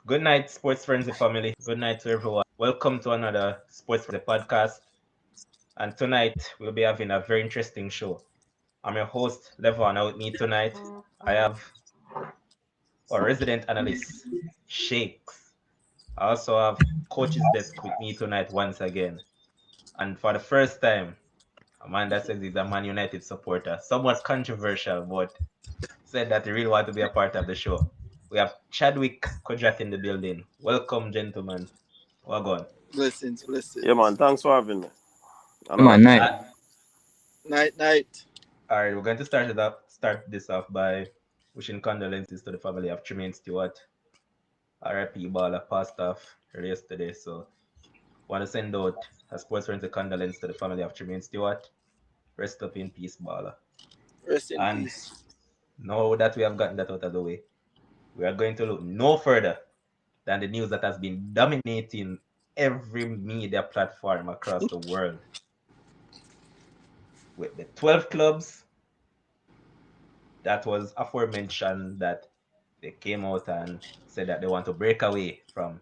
Good night, Sports Frenzzyy family. Good night to everyone. Welcome to another Sports Frenzzyy podcast. And tonight we'll be having a very interesting show. I'm your host, Levon. And with me tonight, I have our resident analyst, Shakes. I also have Coach's Desk with me tonight once again. And for the first time, a man that says he's a Man United supporter, somewhat controversial, but said that he really want to be a part of the show. We have Chadwick Kojat in the building. Welcome, gentlemen. Welcome. Blessings, Yeah, man. blessings. Thanks for having me. I'm Come on, happy. night. Uh, Night, night. all right, we're going to start this off by wishing condolences to the family of Tremaine Stewart. RIP Baller passed off yesterday, so want to send out a sports friendly condolence to the family of Tremaine Stewart. Rest up in peace, Baller. Rest in And peace. now that we have gotten that out of the way, we are going to look no further than the news that has been dominating every media platform across the world. With the 12 clubs that was aforementioned that they came out and said that they want to break away from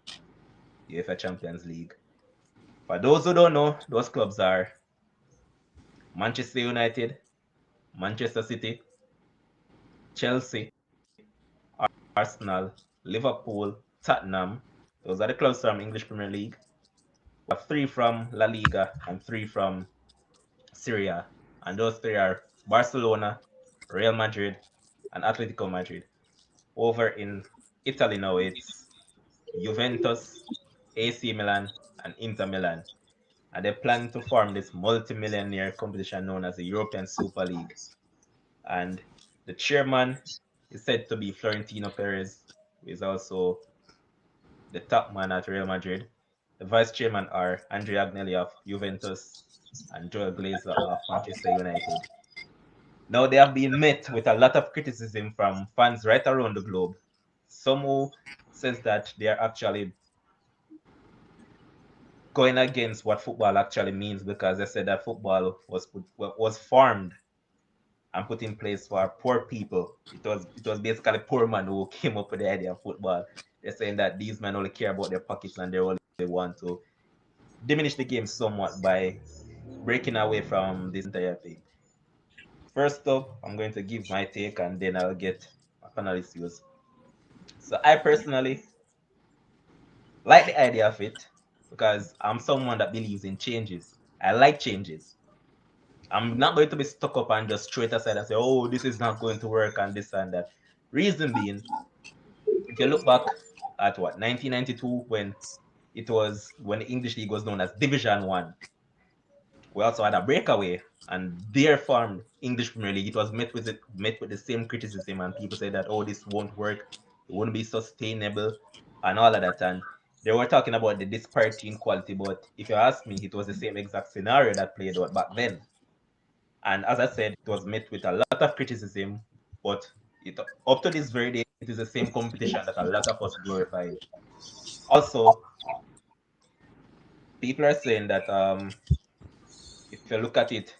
the UEFA Champions League. For those who don't know, those clubs are Manchester United, Manchester City, Chelsea, Arsenal, Liverpool, Tottenham. Those are the clubs from English Premier League. We have 3 from La Liga and 3 from Serie A. And those 3 are Barcelona, Real Madrid, and Atletico Madrid. Over in Italy now, it's Juventus, AC Milan, and Inter Milan. And they plan to form this multi-millionaire competition known as the European Super League. And the chairman is said to be Florentino Perez, who is also the top man at Real Madrid. The vice chairman are Andrea Agnelli of Juventus and Joel Glazer of Manchester United. Now they have been met with a lot of criticism from fans right around the globe. Some who says that they are actually going against what football actually means because they said that football was formed and put in place for poor people. It was basically poor men who came up with the idea of football. They're saying that these men only care about their pockets and they only want to diminish the game somewhat by breaking away from this entire thing. First up, I'm going to give my take and then I'll get my panelist views. So I personally like the idea of it because I'm someone that believes in changes. I like changes. I'm not going to be stuck up and just throw it aside and say, oh, this is not going to work and this and that. Reason being, if you look back at 1992 when the English league was known as Division One, we also had a breakaway and their formed English Premier League. It was met with the same criticism and people said that oh this won't work, it won't be sustainable and all of that. And they were talking about the disparity in quality, but if you ask me, it was the same exact scenario that played out back then. And as I said, it was met with a lot of criticism, but up to this very day, it is the same competition that a lot of us glorified. Also, people are saying that if you look at it,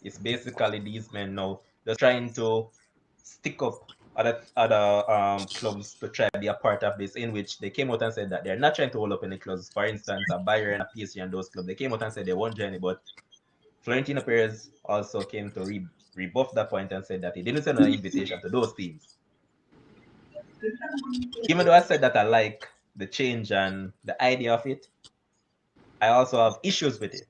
it's basically these men now just trying to stick up other clubs to try to be a part of this, in which they came out and said that they're not trying to hold up any clubs. For instance, a Bayern, a PSG, and those clubs, they came out and said they won't join it, but Florentino Perez also came to rebuff that point and said that he didn't send an invitation to those teams. Even though I said that I like the change and the idea of it, I also have issues with it.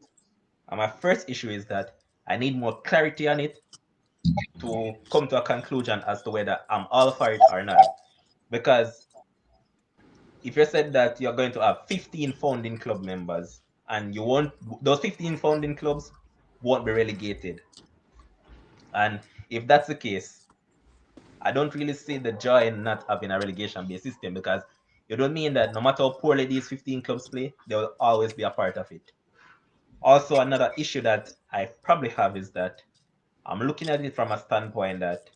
And my first issue is that I need more clarity on it to come to a conclusion as to whether I'm all for it or not. Because if you said that you're going to have 15 founding club members and you want those 15 founding clubs won't be relegated. And if that's the case, I don't really see the joy in not having a relegation-based system because you don't mean that no matter how poorly these 15 clubs play, they will always be a part of it. Also, another issue that I probably have is that I'm looking at it from a standpoint that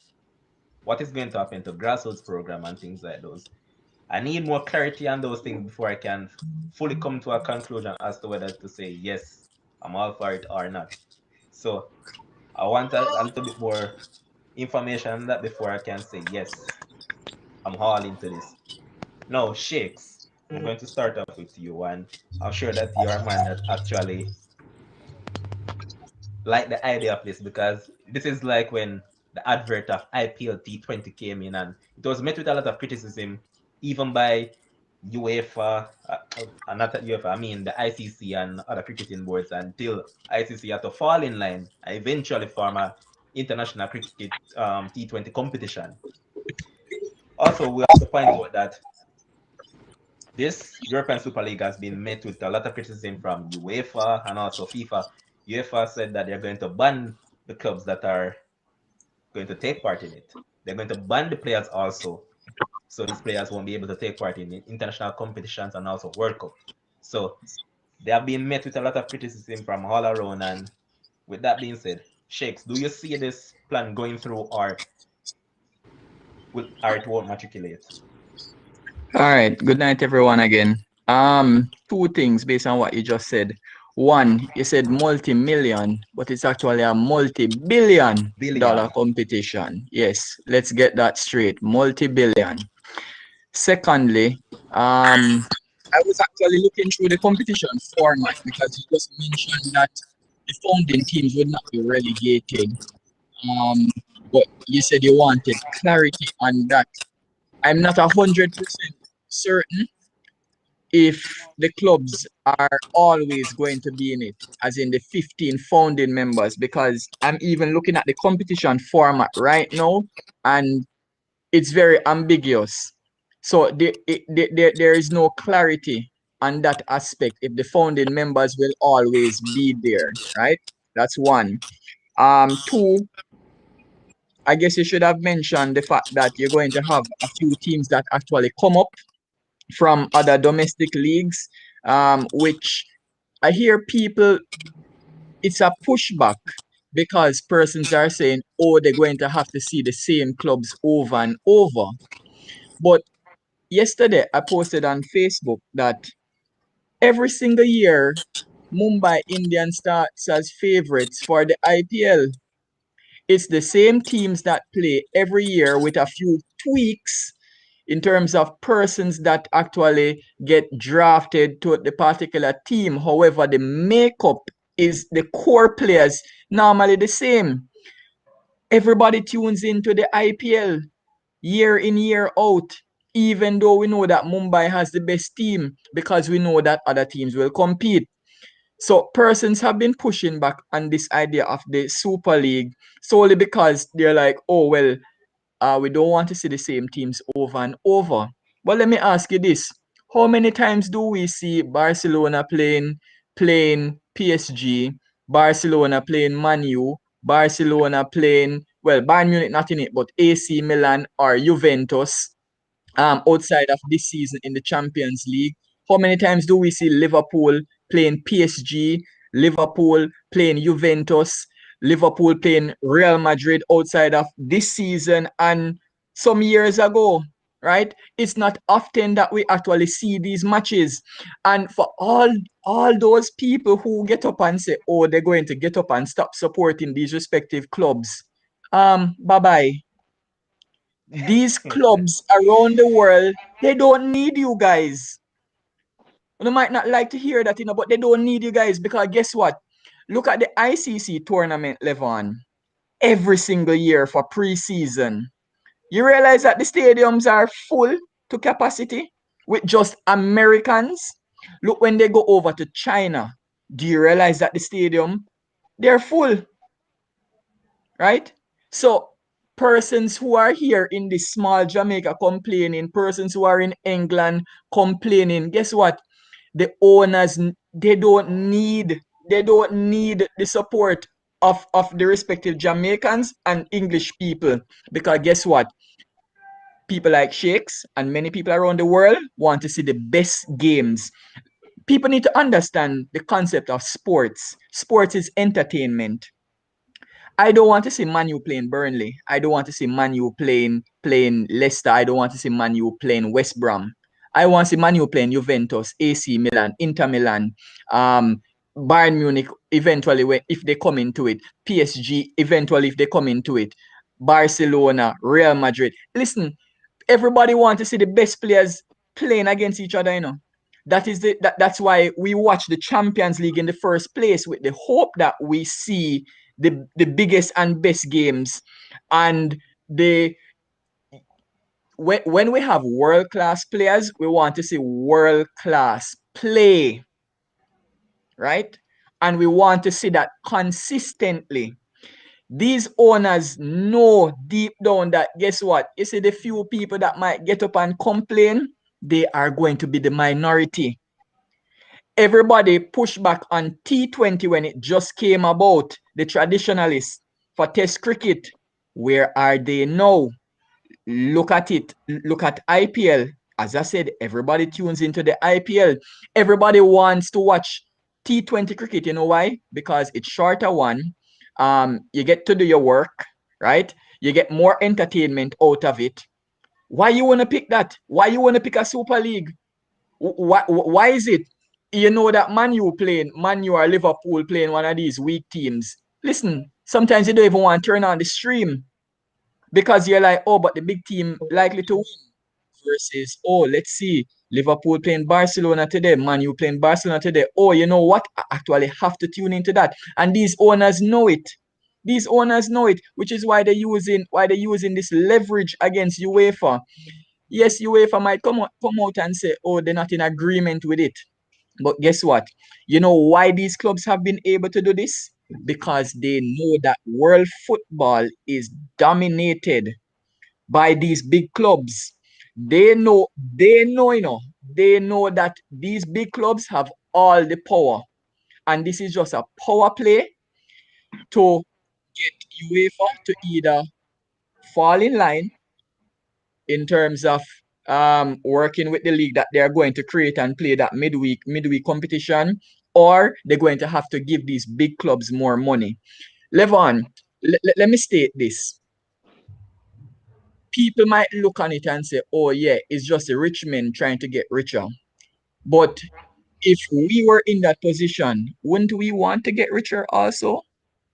what is going to happen to grassroots program and things like those. I need more clarity on those things before I can fully come to a conclusion as to whether to say yes, I'm all for it or not. So I want a little bit more information on that before I can say yes, I'm all into this. Now, Shakes, I'm going to start off with you, and I'm sure that you're a man that actually like the idea of this because this is like when the advert of IPL T20 came in, and it was met with a lot of criticism, even by UEFA, not UEFA, I mean the ICC and other cricketing boards, until ICC had to fall in line and eventually form a international cricket T20 competition. Also, we have to point out that this European Super League has been met with a lot of criticism from UEFA and also FIFA. UEFA said that they're going to ban the clubs that are going to take part in it. They're going to ban the players also. So these players won't be able to take part in international competitions and also World Cup. So they have been met with a lot of criticism from all around. And with that being said, Shakes, do you see this plan going through, or it won't matriculate? All right. Good night, everyone. Again. Two things based on what you just said. One, you said multi-million, but it's actually a multi-billion dollar Billion. competition. Yes, let's get that straight. Multi-billion. Secondly, I was actually looking through the competition format because you just mentioned that the founding teams would not be relegated. Um, but you said you wanted clarity on that. I'm not 100% certain if the clubs are always going to be in it, as in the 15 founding members, because I'm even looking at the competition format right now, and it's very ambiguous. So there is no clarity on that aspect if the founding members will always be there, right? That's one. Two, I guess you should have mentioned the fact that you're going to have a few teams that actually come up from other domestic leagues, which I hear people, it's a pushback because persons are saying, oh, they're going to have to see the same clubs over and over. But yesterday, I posted on Facebook that every single year, Mumbai Indians starts as favorites for the IPL. It's the same teams that play every year with a few tweaks in terms of persons that actually get drafted to the particular team. However, the makeup is the core players normally the same. Everybody tunes into the IPL year in, year out, even though we know that Mumbai has the best team because we know that other teams will compete. So persons have been pushing back on this idea of the Super League solely because they're like, oh, well, we don't want to see the same teams over and over. But let me ask you this. How many times do we see Barcelona playing PSG, Barcelona playing Man U, Barcelona playing, well, Bayern Munich not in it, but AC Milan or Juventus outside of this season in the Champions League? How many times do we see Liverpool playing PSG, Liverpool playing Juventus, Liverpool playing Real Madrid outside of this season and some years ago, right? It's not often that we actually see these matches. And for all those people who get up and say, oh, they're going to get up and stop supporting these respective clubs, bye-bye. These clubs around the world, they don't need you guys. You might not like to hear that, but they don't need you guys because guess what? Look at the ICC tournament, Levon. Every single year for pre-season. You realize that the stadiums are full to capacity with just Americans? Look, when they go over to China, do you realize that the stadium, they're full, right? So persons who are here in this small Jamaica complaining, persons who are in England complaining, guess what? The owners, they don't need the support of the respective Jamaicans and English people, because guess what? People like Shakes and many people around the world want to see the best games. People need to understand the concept of sports. Sports is entertainment. I don't want to see Man U playing Burnley. I don't want to see Man U playing Leicester. I don't want to see Man U playing West Brom. I want to see Man U playing Juventus, AC Milan, Inter Milan, Bayern Munich eventually if they come into it, PSG eventually if they come into it, Barcelona, Real Madrid. Listen, everybody wants to see the best players playing against each other, That's why we watch the Champions League in the first place, with the hope that we see the biggest and best games. And the when we have world-class players, we want to see world-class play, right? And we want to see that consistently. These owners know deep down that, guess what? You see, the few people that might get up and complain, they are going to be the minority. Everybody pushed back on T20 when it just came about, the traditionalists, for Test cricket. Where are they now? Look at it. Look at IPL. As I said, everybody tunes into the IPL. Everybody wants to watch T20 cricket. You know why? Because it's shorter one. You get to do your work, right? You get more entertainment out of it. Why you want to pick that? Why you want to pick a Super League? Why is it? You know that Man U or Liverpool playing one of these weak teams. Listen, sometimes you don't even want to turn on the stream, because you're like, oh, but the big team likely to win. Versus, oh, let's see, Liverpool playing Barcelona today, Man U playing Barcelona today. Oh, you know what? I actually have to tune into that. And these owners know it. These owners know it, which is why they're using this leverage against UEFA. Yes, UEFA might come out and say, oh, they're not in agreement with it. But guess what? You know why these clubs have been able to do this? Because they know that world football is dominated by these big clubs. They know that these big clubs have all the power. And this is just a power play to get UEFA to either fall in line in terms of working with the league that they're going to create and play that midweek competition, or they're going to have to give these big clubs more money. Levon, let me state this. People might look on it and say, oh yeah, it's just the rich men trying to get richer. But if we were in that position, wouldn't we want to get richer also?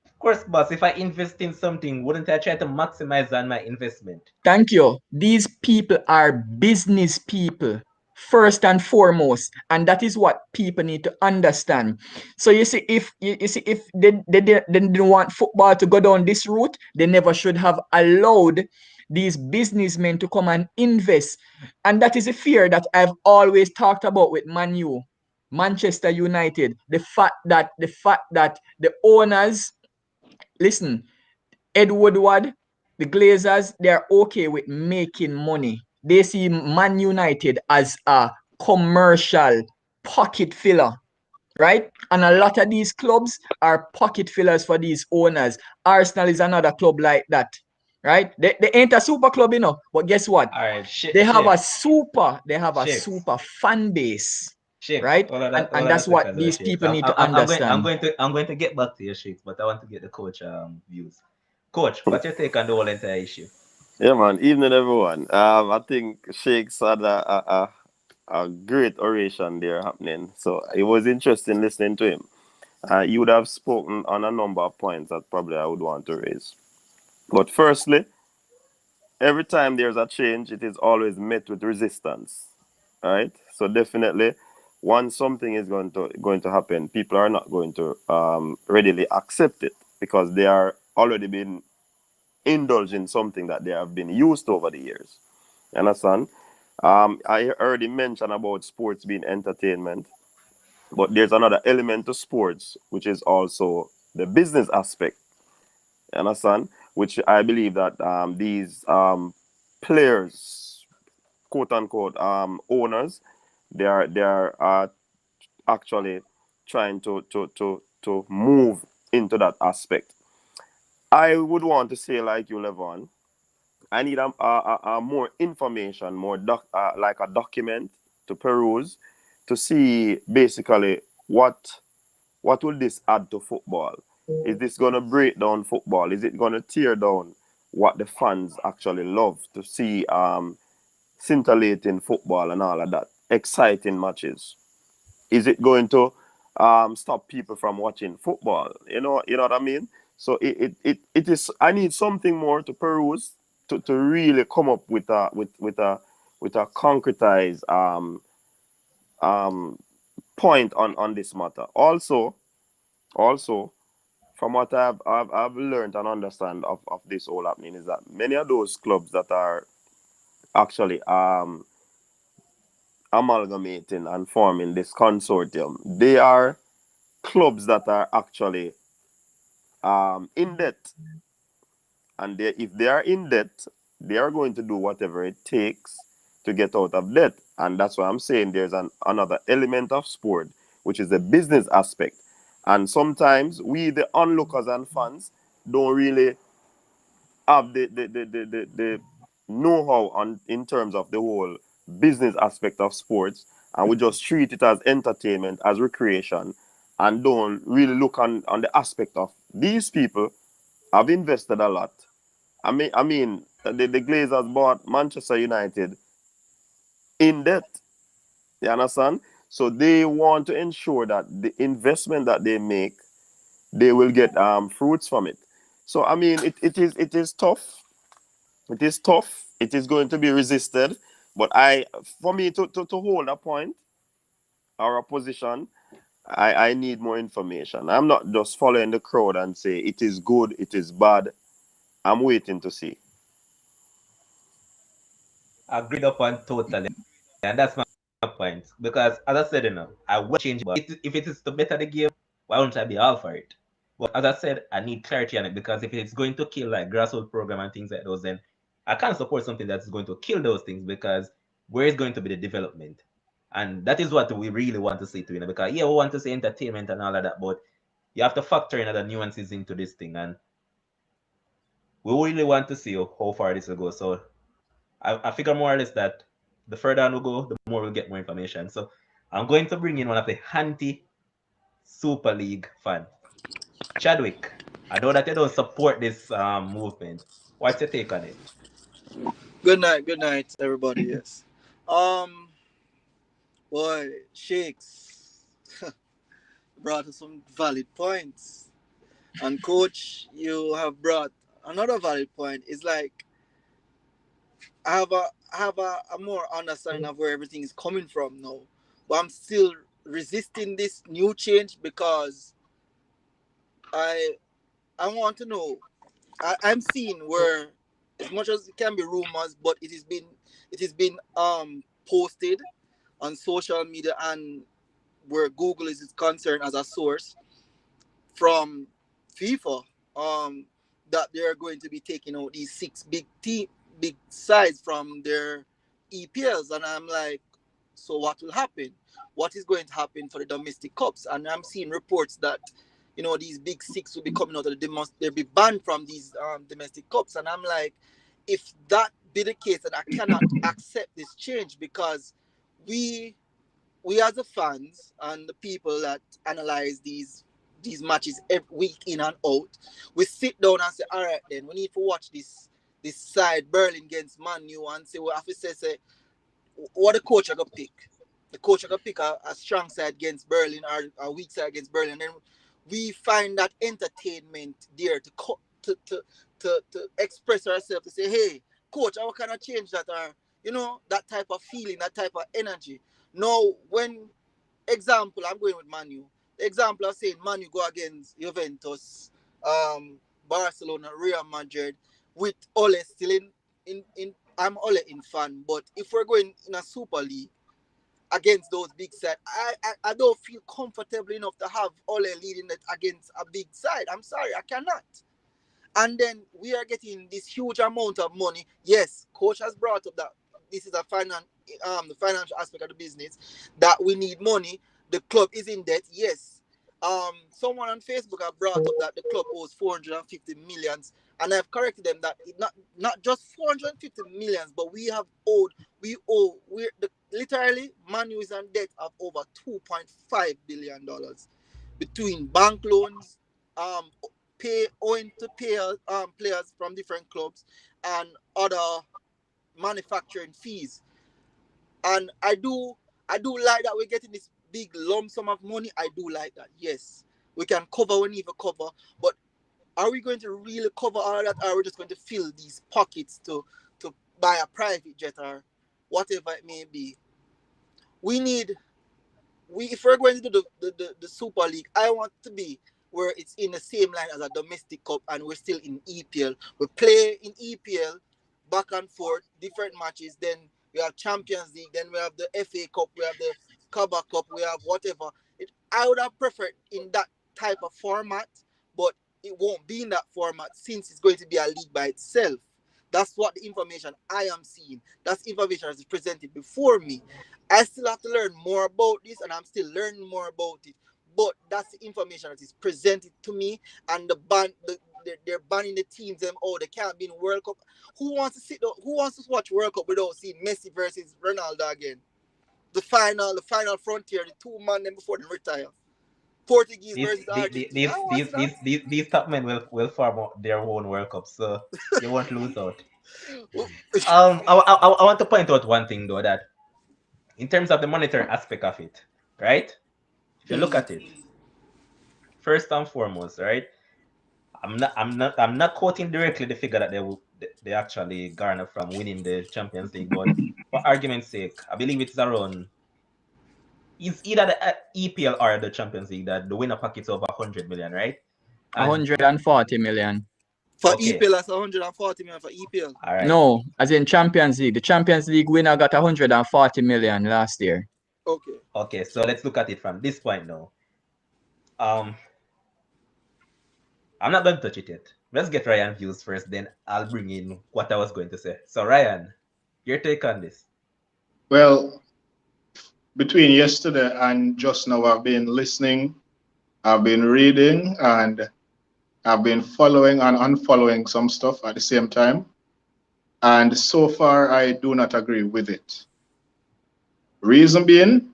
Of course, boss, if I invest in something, wouldn't I try to maximize on my investment? Thank you. These people are business people, first and foremost, and that is what people need to understand. So you see, if they didn't want football to go down this route, they never should have allowed these businessmen to come and invest. And that is a fear that I've always talked about with Man U, Manchester United. The fact that the owners, listen, Ed Woodward, the Glazers, they're okay with making money. They see Man United as a commercial pocket filler, right? And a lot of these clubs are pocket fillers for these owners. Arsenal is another club like that, right? They ain't a super club, but guess what? All right, They have a super fan base, Shift. right? Hold And on a that's what second, these Shift. people need to understand. I'm going to get back to your Shift, but I want to get the coach views. Coach, what's your take on the whole entire issue? Yeah, man. Evening, everyone. I think Shakes had a great oration there happening. So it was interesting listening to him. He would have spoken on a number of points that probably I would want to raise. But firstly, every time there's a change, it is always met with resistance. Right? So definitely, once something is going to happen, people are not going to readily accept it because they are already been indulged in something that they have been used to over the years. You understand? I already mentioned about sports being entertainment, but there's another element to sports, which is also the business aspect. You understand? Which I believe that these players, quote unquote, owners, they are actually trying to move into that aspect. I would want to say, like you, Levon, I need a more information, like a document to peruse to see basically what will this add to football. Is this going to break down football? Is it going to tear down what the fans actually love to see, scintillating football and all of that, exciting matches? Is it going to stop people from watching football? You know what I mean? So it is. I need something more to peruse to really come up with a with a concretized um point on this matter. Also, from what I've learned and understand of this whole happening is that many of those clubs that are actually amalgamating and forming this consortium, they are clubs that are actually in debt, and if they are in debt, they are going to do whatever it takes to get out of debt. And that's why I'm saying there's another element of sport, which is the business aspect. And sometimes we, the onlookers and fans, don't really have the know-how on in terms of the whole business aspect of sports, and we just treat it as entertainment, as recreation, and don't really look on the aspect of these people have invested a lot. I mean, the Glazers bought Manchester United in debt. You understand? So they want to ensure that the investment that they make, they will get fruits from it. So I mean, it is tough. It is tough. It is going to be resisted. But for me to hold a point or a position, I need more information. I'm not just following the crowd and say it is good, it is bad. I'm waiting to see. Agreed upon totally. And that's my point. Because as I said, I will change, but if it is to better the game, why won't I be all for it? But as I said, I need clarity on it, because if it's going to kill like grassroots program and things like those, then I can't support something that's going to kill those things, because where is going to be the development? And that is what we really want to see to because yeah, we want to see entertainment and all of that, but you have to factor in other nuances into this thing, and we really want to see how far this will go. So I figure more or less that the further on we go, the more we'll get more information. So I'm going to bring in one of the anti Super League fan, Chadwick. I know that you don't support this movement. What's your take on it? Good night, everybody. Yes. Um, boy, Shakes brought us some valid points, and Coach, you have brought another valid point. It's like I have a more understanding of where everything is coming from now, but I'm still resisting this new change because I I want to know. I'm seeing where, as much as it can be rumors, but it has been posted on social media, and where Google is concerned as a source from FIFA, um that they are going to be taking out these six big sides from their EPLs, and I'm like, so what will happen? What is going to happen for the domestic cups? And I'm seeing reports that these big six will be coming out of they'll be banned from these domestic cups, and I'm like, if that be the case, then I cannot accept this change, because we we as the fans and the people that analyze these matches every week in and out, we sit down and say, all right, then we need to watch this side Berlin against Man U, and say, we have to say what the coach are gonna pick. The coach are gonna pick a strong side against Berlin, or a weak side against Berlin. And then we find that entertainment there to express ourselves, to say, hey, coach, how can I change that? Or that type of feeling, that type of energy. Now, when example, I'm going with Manu. The example of saying Manu go against Juventus, Barcelona, Real Madrid, with Ole still in I'm Ole in fan, but if we're going in a Super League against those big sides, I don't feel comfortable enough to have Ole leading it against a big side. I'm sorry, I cannot. And then we are getting this huge amount of money. Yes, coach has brought up that this is the financial aspect of the business, that we need money. The club is in debt. Yes. Someone on Facebook have brought up that the club owes 450 millions, and I've corrected them that not just 450 millions, but literally Manu is on debt of over 2.5 billion dollars between bank loans, um, owing to players from different clubs, and other manufacturing fees. And I do like that we're getting this big lump sum of money. I do like that. Yes, we can cover when we need to cover, but are we going to really cover all of that, or are we just going to fill these pockets to buy a private jet, or whatever it may be. We need if we're going to do the Super League, I want to be where it's in the same line as a domestic cup and we're still in EPL. We play in EPL back and forth, different matches. Then we have Champions League, then we have the FA Cup, we have the Carabao Cup, we have whatever. I would have preferred in that type of format, but it won't be in that format since it's going to be a league by itself. That's what the information I am seeing. That's information that's presented before me. I still have to learn more about this, and I'm still learning more about it. But that's the information that is presented to me, and they're banning the teams. Them they can't be in World Cup. Who wants to Who wants to watch World Cup without seeing Messi versus Ronaldo again? The final frontier, the two man them before they retire. Portuguese These versus the- Argentina. I want to see that. these top men will form their own World Cup, so you won't lose out. Oh, I want to point out one thing though, that in terms of the monetary aspect of it, right? If you look mm, at it, first and foremost, right? I'm not quoting directly the figure that they actually garner from winning the Champions League, but for argument's sake, I believe it's around. It's either the EPL or the Champions League that the winner pockets over 100 million, right? And 140 million. for okay, EPL, that's 140 million for EPL. all right, No, as in Champions League. The Champions League winner got 140 million last year. Okay. okay. So let's look at it from this point now. Um, I'm not going to touch it yet. Let's get Ryan views first, then I'll bring in what I was going to say. So Ryan, your take on this? Well, between yesterday and just now, I've been listening, I've been reading, and I've been following and unfollowing some stuff at the same time. And so far, I do not agree with it. Reason being,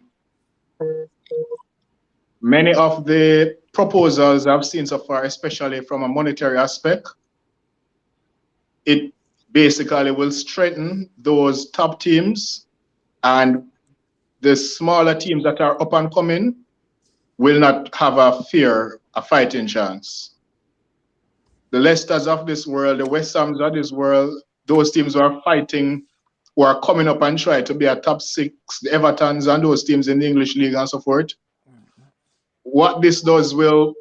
many of the proposals I've seen so far, especially from a monetary aspect, it basically will strengthen those top teams, and the smaller teams that are up and coming will not have a fighting chance. The Leicesters of this world, the West Hams of this world, those teams who are fighting, who are coming up and try to be a top six, the Evertons and those teams in the English league and so forth. What this does will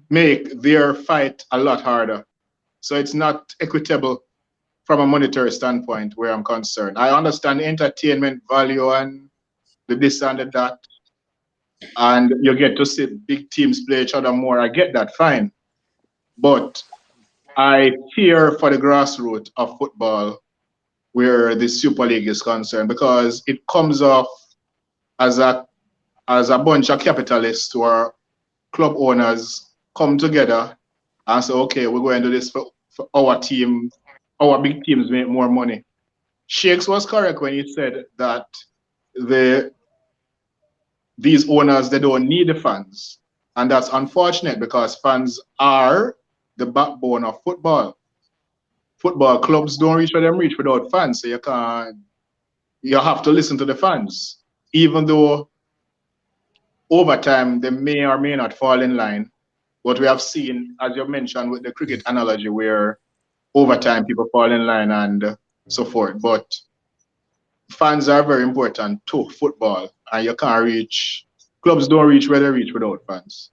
make their fight a lot harder. So it's not equitable from a monetary standpoint where I'm concerned. I understand the entertainment value and the this and the that, and you get to see big teams play each other more. I get that, fine. But I fear for the grassroots of football where the Super League is concerned, because it comes off as a bunch of capitalists or club owners come together and say, okay, we're going to do this for our team, our big teams make more money. Shakes was correct when he said that these owners, they don't need the fans. And that's unfortunate because fans are the backbone of football. Football clubs don't reach where them reach without fans. So you have to listen to the fans. Even though over time they may or may not fall in line. What we have seen, as you mentioned with the cricket analogy, where over time people fall in line and so forth. But fans are very important to football, and you can't reach, clubs don't reach where they reach without fans.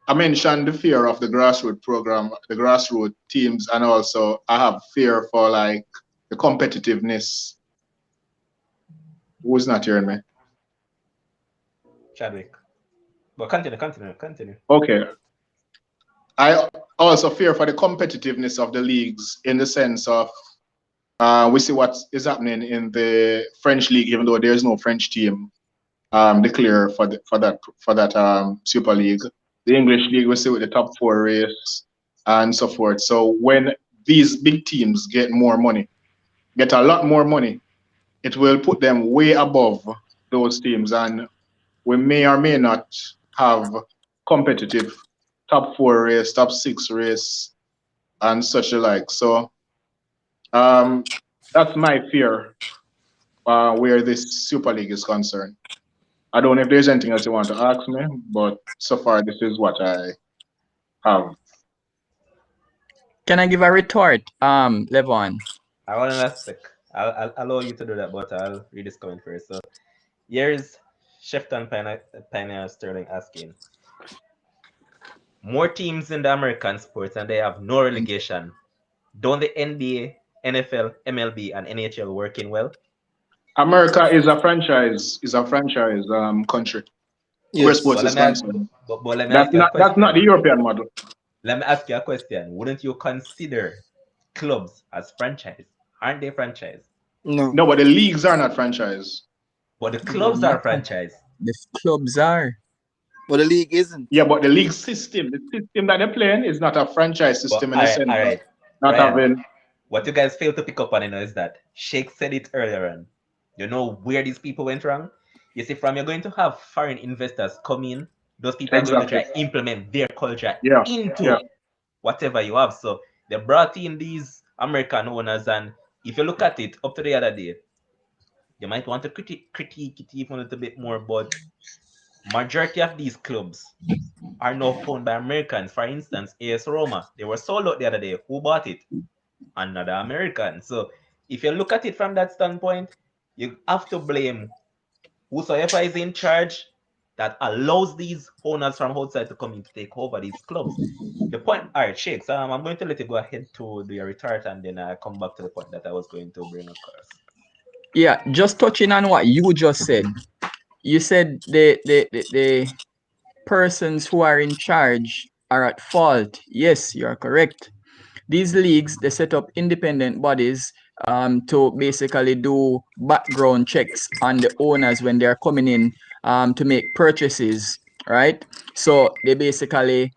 I mentioned the fear of the grassroots program, the grassroots teams, and also I have fear for like the competitiveness. Who's not hearing me? Chadwick. But continue. Okay. I also fear for the competitiveness of the leagues in the sense of we see what is happening in the French league, even though there's no French team declared for that Super League. The English league we see with the top four race and so forth. So when these big teams get more money, get a lot more money, it will put them way above those teams, and we may or may not have competitive top four race, top six race, and such alike. So that's my fear where this Super League is concerned. I don't know if there's anything else you want to ask me, but so far this is what I have. Can I give a retort, Levon? I want an aspect. I'll allow you to do that, but I'll read this comment first. So here's Shefton Pioneer Sterling asking, more teams in the American sports and they have no relegation. Don't the NBA, NFL, MLB, and NHL working well? America is a franchise country where Yes. sports But is concerned. let me ask That's you a not question. the European model. Let me ask you a question. Wouldn't you consider clubs as franchise? Aren't they franchise? No. No, but the leagues are not franchise. But the No clubs are matter. franchise. The clubs are. But the league isn't. Yeah, but the system that they're playing is not a franchise But system in the sense all of right, not Ryan. having What you guys fail to pick up on, is that Shake said it earlier on. You know where these people went wrong? You see, from you're going to have foreign investors come in, those people are going to exactly. try implement their culture Yeah, into yeah. whatever you have. So they brought in these American owners, and if you look at it up to the other day, you might want to critique it even a little bit more, but majority of these clubs are now owned by Americans. For instance, AS Roma, they were sold out the other day. Who bought it? Another American. So if you look at it from that standpoint, you have to blame whosoever is in charge that allows these owners from outside to come in to take over these clubs. The point, all right, Shakes, I'm going to let you go ahead to do your retort and then I come back to the point that I was going to bring across. Yeah, just touching on what you just said. You said the persons who are in charge are at fault. Yes, you are correct. These leagues, they set up independent bodies to basically do background checks on the owners when they're coming in to make purchases, right? So they basically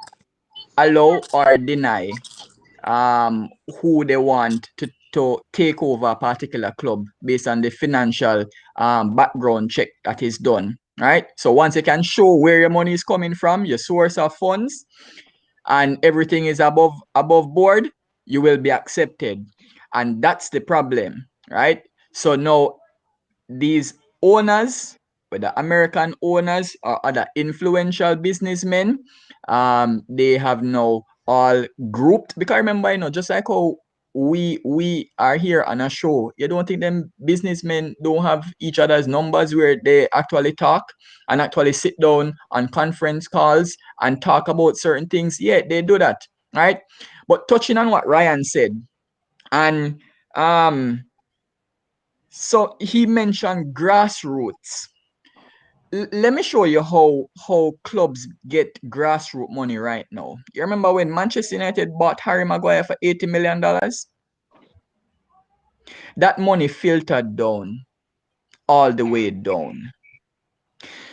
allow or deny who they want to take over a particular club based on the financial background check that is done, right? So once you can show where your money is coming from, your source of funds, and everything is above board, you will be accepted. And that's the problem, right? So now these owners, whether American owners or other influential businessmen, they have now all grouped. Because remember, just like how we are here on a show, you don't think them businessmen don't have each other's numbers where they actually talk and actually sit down on conference calls and talk about certain things? Yeah, they do that, right? But touching on what Ryan said, and so he mentioned grassroots. Let me show you how clubs get grassroots money right now. You remember when Manchester United bought Harry Maguire for $80 million? That money filtered down, all the way down.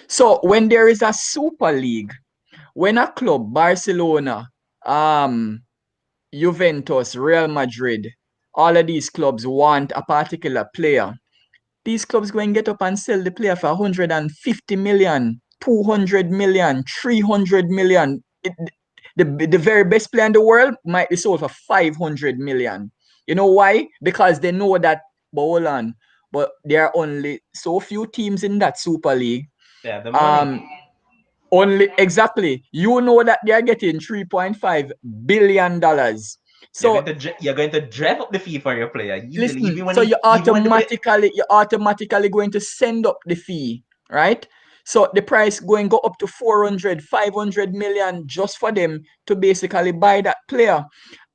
So when there is a Super League, when a club, Barcelona, Juventus, Real Madrid, all of these clubs want a particular player, these clubs go and get up and sell the player for 150 million, 200 million, 300 million. The very best player in the world might be sold for 500 million. You know why? Because they know that, but hold on, but there are only so few teams in that Super League. Yeah, the money. Um, only exactly, you know that they are getting $3.5 billion. So You're going to drive up the fee for your player easily, listen, so you automatically going to send up the fee, right? So the price going go up to 400, 500 million just for them to basically buy that player.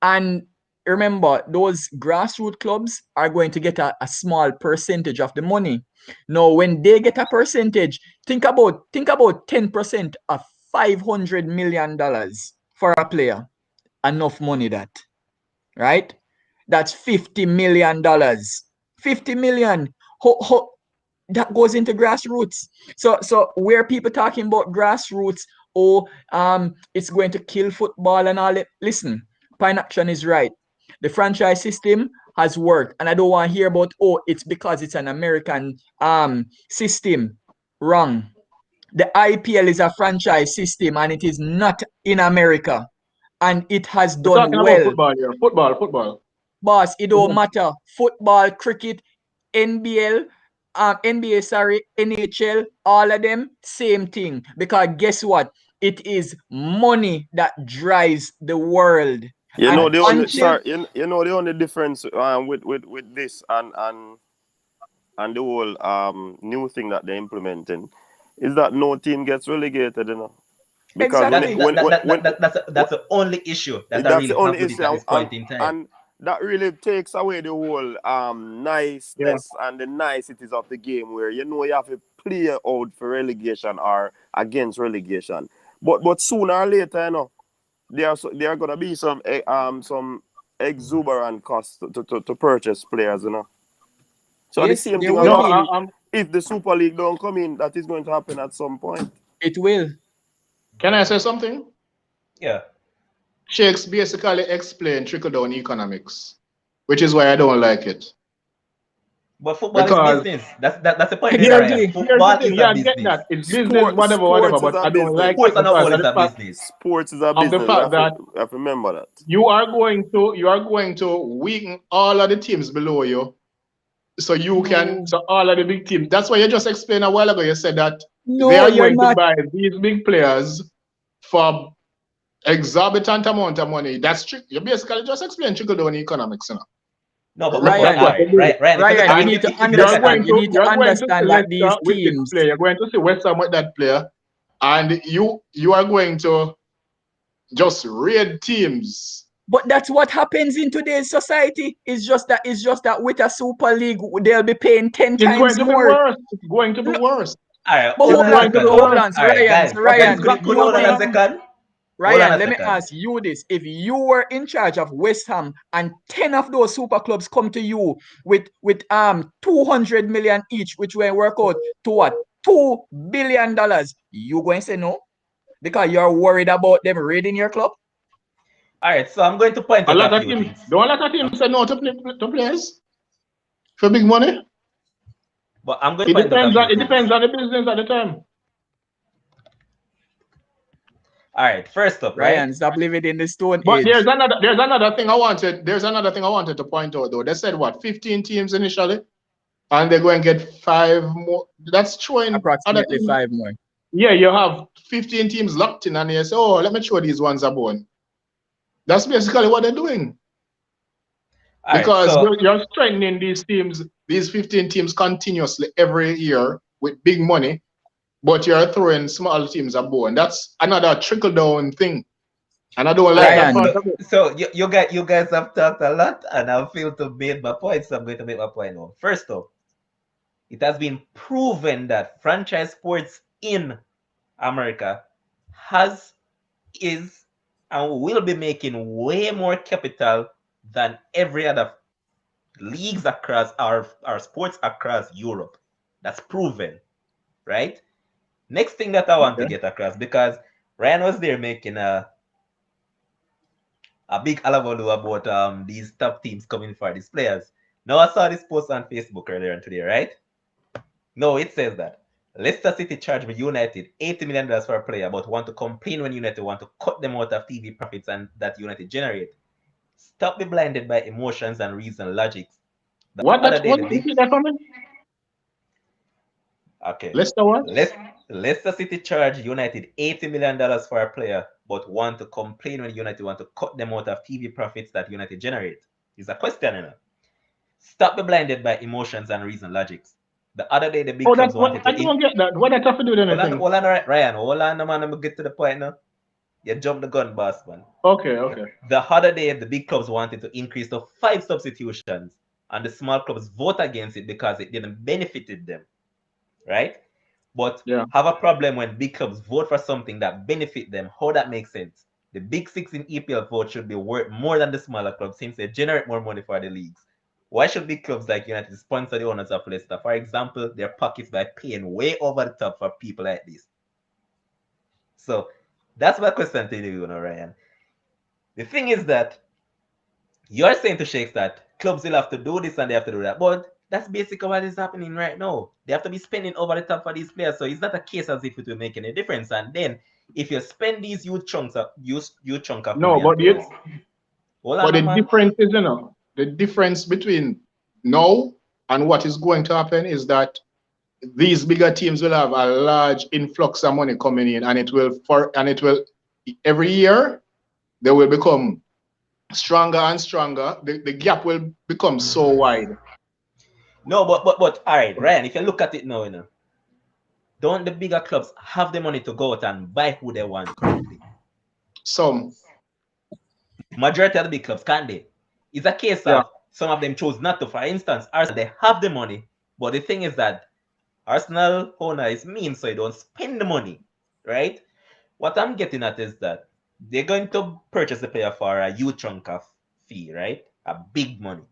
And remember, those grassroots clubs are going to get a small percentage of the money. Now, when they get a percentage, think about 10% of $500 million for a player. Enough money that, right? That's $50 million. 50 million. That goes into grassroots. So where people talking about grassroots, it's going to kill football and all that. Listen, Pine Action is right. The franchise system has worked, and I don't want to hear about it's because it's an American system. Wrong. The IPL is a franchise system, and it is not in America, and it has We're done talking about well. football here. Football. Boss, it don't matter. Football, cricket, NBL, NBA, sorry, NHL, all of them, same thing. Because guess what? It is money that drives the world. You And know the only until sorry, you know the only difference with this and the whole new thing that they're implementing is that no team gets relegated, you know. Because That's exactly, that's the only issue that I that's the really only have with it issue, at this point in time. and that really takes away the whole Yeah. niceness and the niceties of the game, where you know you have to play out for relegation or against relegation. But sooner or later, you know, there are gonna be some exuberant costs to purchase players, you know. So the yes, same there thing will No, will be. happen if the Super League don't come in. That is going to happen at some point. It will. can I say something? Yeah. Shakes basically explained trickle down economics, which is why I don't like it. But football is Because business. That's the point there, Ryan. Exactly. here's the Football thing, is a yeah, I get business. that. It's business, whatever, whatever, Sports is but a I don't business. like Sports it on a because whole of is the a fact business. Sports is a of the business. fact that You have to remember that. you are going to weaken all of the teams below you, so you can, No, so all of the big teams. That's why you just explained a while ago. You said that they no, are you're going to not. buy these big players for exorbitant amount of money. You basically just explained trickle down economics, you know. No, but That's Ryan, what all they right, do. Ryan. If you look Ryan, at you if And you, need to if you look at understand. You need to you're going to see understand that these Leicester with this teams. player. You're going to see West Ham with that player, and you are going to just raid teams. But that's what happens in today's society. It's just that with a Super League, they'll be paying 10 It's going times to be more. worse. It's going to be No, worse. all right, but hold It's on hold a on, going to be second. hold worse. on, All right, Ryan, guys, That's guys, Ryan. could exactly you what's hold on a going You on. second? Hold on Ryan, a let me second. ask you this. If you were in charge of West Ham and 10 of those super clubs come to you with 200 million each, which will work out to what? $2 billion, you going to say no? Because you're worried about them raiding your club? All right, so I'm going to point A out a lot of few teams, things. don't a lot of teams say no to players for big money. But I'm going to point out a few It things. depends on the business at the time. All right, first up, right? Ryan, stop living in the Stone But Age. there's another thing I wanted to point out though. They said what, 15 teams initially, and they're going to get 5 more. That's showing other Approximately teams. 5 more. Yeah, you have 15 teams locked in, and you say, oh, let me show these ones are born. That's basically what they're doing. All right, Because so you're strengthening these teams, these 15 teams continuously every year with big money, but you're throwing small teams a bone. That's another trickle down thing. And I don't all like right, that Ryan, part so of it. you guys have talked a lot, and I feel to make my point, so I'm going to make my point now. First off, it has been proven that franchise sports in America has is and will be making way more capital than every other leagues across our sports across Europe. That's proven, right? Next thing that I want to Okay. get across, because Ryan was there making a big alabalu about these top teams coming for these players. Now I saw this post on Facebook earlier on today, right? No, it says that Leicester City charged United $80 million for a player, but want to complain when United want to cut them out of TV profits and that United generate. Stop be blinded by emotions and reason logics. The other day, What the big repeat that for me? okay, Leicester what? Leicester City charged United $80 million for a player, but want to complain when United want to cut them out of TV profits that United generate. Is a question, you know. Stop be blinded by emotions and reason logics. The other day, the big Oh, that's clubs what wanted I to don't get that. What that have to do with anything? hold on, Ryan. Hold on, man. Let me get to the point now. You jumped the gun, boss, man. Okay, okay. The other day, the big clubs wanted to increase to 5 substitutions, and the small clubs vote against it because it didn't benefited them, right? But Yeah. have a problem when big clubs vote for something that benefit them. How that makes sense? The big six in EPL vote should be worth more than the smaller clubs since they generate more money for the leagues. Why should big clubs like United sponsor the owners of Leicester? For example, their pockets by paying way over the top for people like this. So that's my question to you, Ryan. The thing is that you're saying to Shakes that clubs will have to do this and they have to do that, but that's basically what is happening right now. They have to be spending over the top for these players, so it's not a case as if it will make any difference. And then if you spend these huge chunks of No, money on players, hold on, but no, the man. difference is, the difference between now and what is going to happen is that these bigger teams will have a large influx of money coming in, and it will every year they will become stronger and stronger, the gap will become so wide. No, but all right, Ryan. If you look at it now, don't the bigger clubs have the money to go out and buy who they want currently? Some, Majority of the big clubs, can't they? It's a case yeah. of some of them chose not to. For instance, Arsenal, they have the money, but the thing is that Arsenal owner is mean, so they don't spend the money, right? What I'm getting at is that they're going to purchase the player for a huge chunk of fee, right? A big money.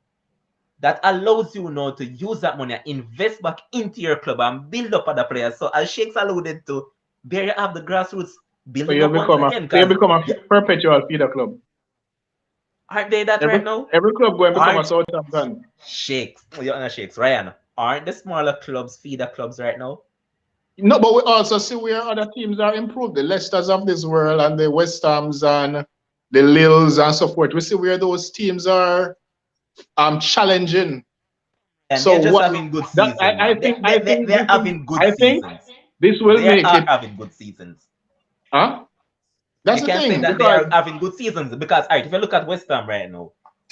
That allows you now to use that money and invest back into your club and build up other players. So as Shakes alluded to, there you have the grassroots So building up once again. you Because become a perpetual feeder club. aren't they that right now? Every club going to become a Aren't Southampton. Shakes, you're not Shakes, Ryan. Aren't the smaller clubs feeder clubs right now? No, but we also see where other teams are improved. The Leicesters of this world and the West Hams and the Lills and so forth. We see where those teams are challenging. And So they're just what having good that seasons, man. They're having good I think seasons. this will They make are it. having good seasons. Huh? That's You the can say thing that they because are having good seasons because, all right, if you look at West Ham right now,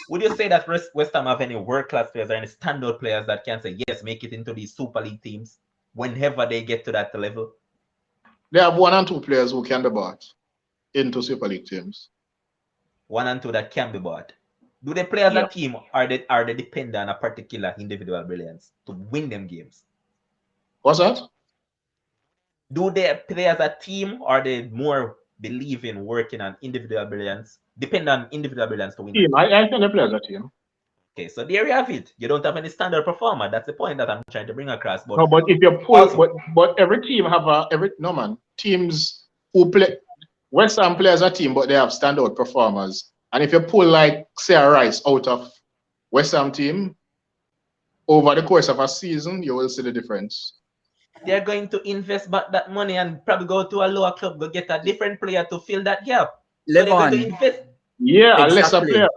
would you say that West Ham have any world-class players or any standout players that can say, yes, make it into these Super League teams whenever they get to that level? they have 1 and 2 players who can be bought into Super League teams. 1 and 2 that can be bought. Do they play as Yeah. a team or they depend on a particular individual brilliance to win them games? What's that? Do they play as a team or they more believe in working on individual brilliance, depend on individual brilliance to win Team. a game? I think they play as a team. Okay, so there you have it. You don't have any standard performer. That's the point that I'm trying to bring across. But No, but if you pull, also, but every team have no man teams who play. West Ham play as a team, but they have standout performers. And if you pull like Sarah Rice out of West Ham team over the course of a season, you will see the difference. they're going to invest back that money and probably go to a lower club, go get a different player to fill that gap. So they're going to Levon, invest. Yeah, exactly. a lesser player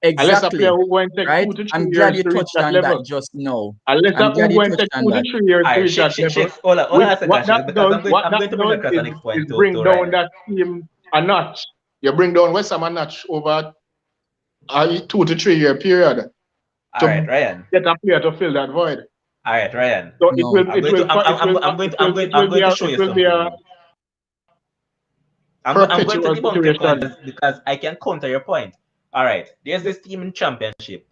Exactly. who going to take Right? 2 to 3 I'm glad years you to reach touched that on that level. just now. A lesser I'm who glad you going to touched take on 2 to that. 3 years All to right, reach that level. hold on a second, What that because does, what I'm that going to bring does across the next point is to bring down Ryan. that team a notch. You bring down West Ham a notch over a 2 to 3 year period. All right, Ryan. Get a player to fill that void. All right, Ryan. So No. I'm going to show you something now. I'm going to perpetual debunk your point situation. because I can counter your point. All right, there's this team in Championship.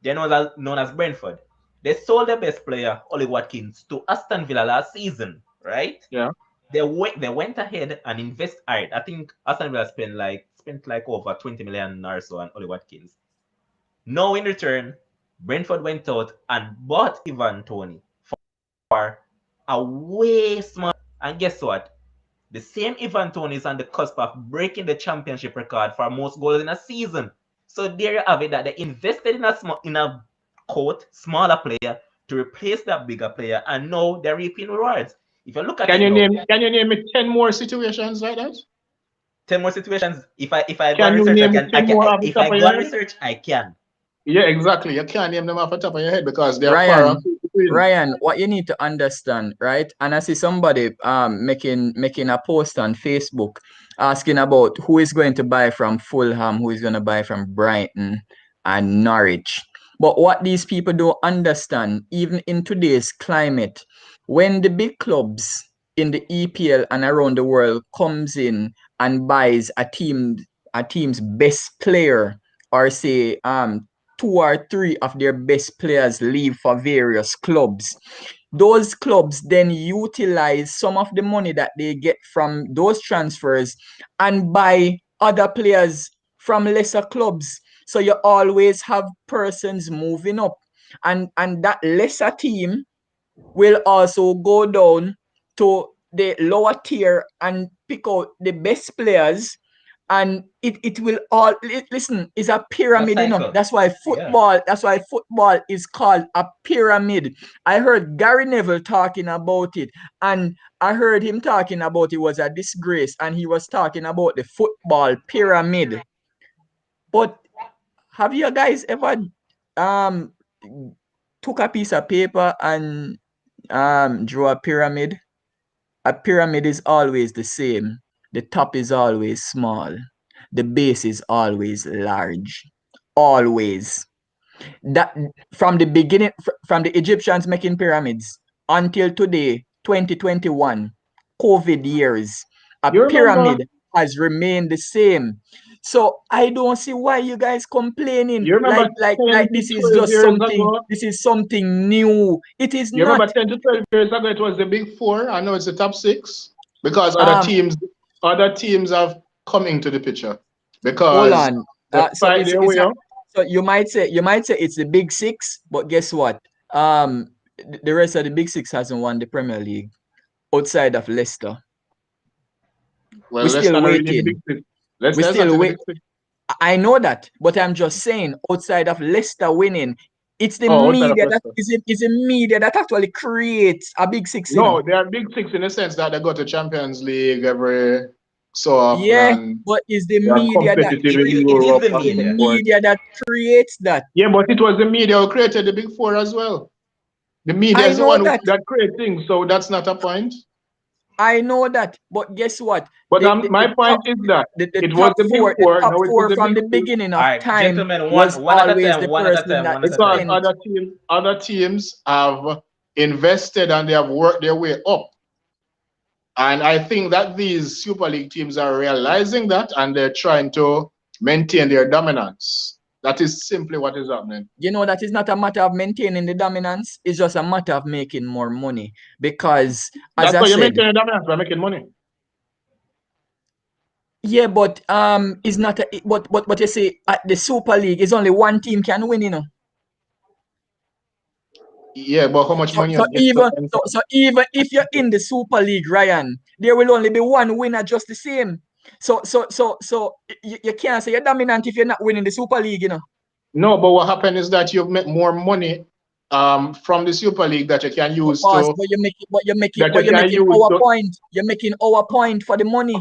They're known as Brentford. They sold their best player, Ollie Watkins, to Aston Villa last season, right? Yeah. They went ahead and invest. All right, I think Aston Villa spent like over 20 million or so on Ollie Watkins. Now in return, Brentford went out and bought Ivan Toney for a way small. And guess what? The same Ivan Toney is on the cusp of breaking the championship record for most goals in a season. So there you have it, that they invested in a smaller player to replace that bigger player, and now they're reaping rewards. If you look at Can it you now, name me 10 more situations like that? 10 more situations. If I go Can and you research, I name can. 10 more off the If top I of go your and head? research, I can. Yeah, exactly. You can't name them off the top of your head because they are far Ryan, and few between. Ryan, what you need to understand, right? And I see somebody making a post on Facebook asking about who is going to buy from Fulham, who is going to buy from Brighton and Norwich. But what these people don't understand, even in today's climate, when the big clubs in the EPL and around the world comes in and buys a team's best player, or say 2 or 3 of their best players leave for various clubs. Those clubs then utilize some of the money that they get from those transfers and buy other players from lesser clubs. So you always have persons moving up. And that lesser team will also go down to the lower tier and pick out the best players, and it will all listen, is a pyramid, that's why football is called a pyramid. I heard Gary Neville talking about it, and I heard him talking about it was a disgrace, and he was talking about the football pyramid. But have you guys ever um took a piece of paper and drew a pyramid? A pyramid is always the same. The top is always small. the base is always large. Always. That from the beginning, from the Egyptians making pyramids until today, 2021, COVID years, a You remember? pyramid has remained the same. So I don't see why you guys complaining You remember like 10 to this is 12 just years something. ago? This is something new. It is You remember not. 10 to 12 years ago? It was the big four. I know it's the top six because Um, other teams have come into the picture hold because on. they So fight their it's way not. up. So you might say it's the big six, but guess what? The rest of the big six hasn't won the Premier League outside of Leicester. Well, We're let's still not really the big waiting. six. Let's We're not still in the wait. big six. I know that, but I'm just saying, outside of Leicester winning, it's the Oh, outside of media that Leicester. is the media that actually creates a big six, you know. No, they are big six in the sense that they go to Champions League every so often Yeah, and but it's the they are media that competitive in It is Europe the and the so media. forth. media that creates that. Yeah, but it was the media who created the big four as well. The media I is the know one that. that creates things, so that's not a point. I know that. But guess what? But my point is that The it was top the big four, the four, top now it is four the from big the six. beginning All of right, time gentlemen, was one at a always time, the one at a person time, that one at a Because time. spent. other teams have invested and they have worked their way up. And I think that these Super League teams are realizing that and they're trying to maintain their dominance. That is simply what is happening. You know, that is not a matter of maintaining the dominance. It's just a matter of making more money. Because, as That's I how you said, maintain your dominance by making money. yeah, but it's not. But you see, at the Super League, it's only one team can win. You know. Yeah, but how much So, money so you get to even so, enter? so even if you're in the Super League, Ryan, there will only be one winner, just the same. So you can't say you're dominant if you're not winning the Super League. You know. No, but what happened is that you've made more money from the Super League that you can But use boss, to that but you you're can making use our to. point. You're making our point for the money.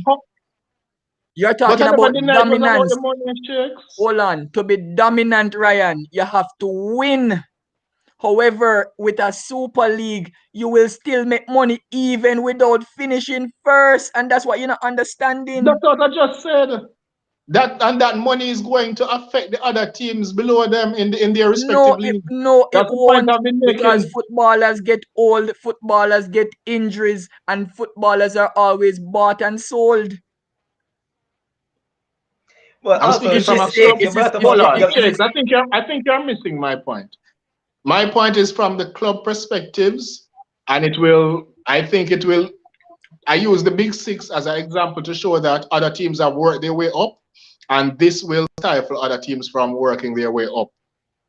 You're But talking I never about denied it was about dominance. the money and checks. Hold on. To be dominant, Ryan, you have to win. However, with a Super League, you will still make money even without finishing first. And that's what you're not understanding. That's what I just said. That money is going to affect the other teams below them in their respective league. No, it That's the point won't. I've been Because making. footballers get old, footballers get injuries, and footballers are always bought and sold. But I'm also, speaking It's the from a same. club. Shakes, you brought up Hold a, on, you Chicks. I think you're missing my point. My point is from the club perspectives, and I think it will. I use the big six as an example to show that other teams have worked their way up, and this will stifle other teams from working their way up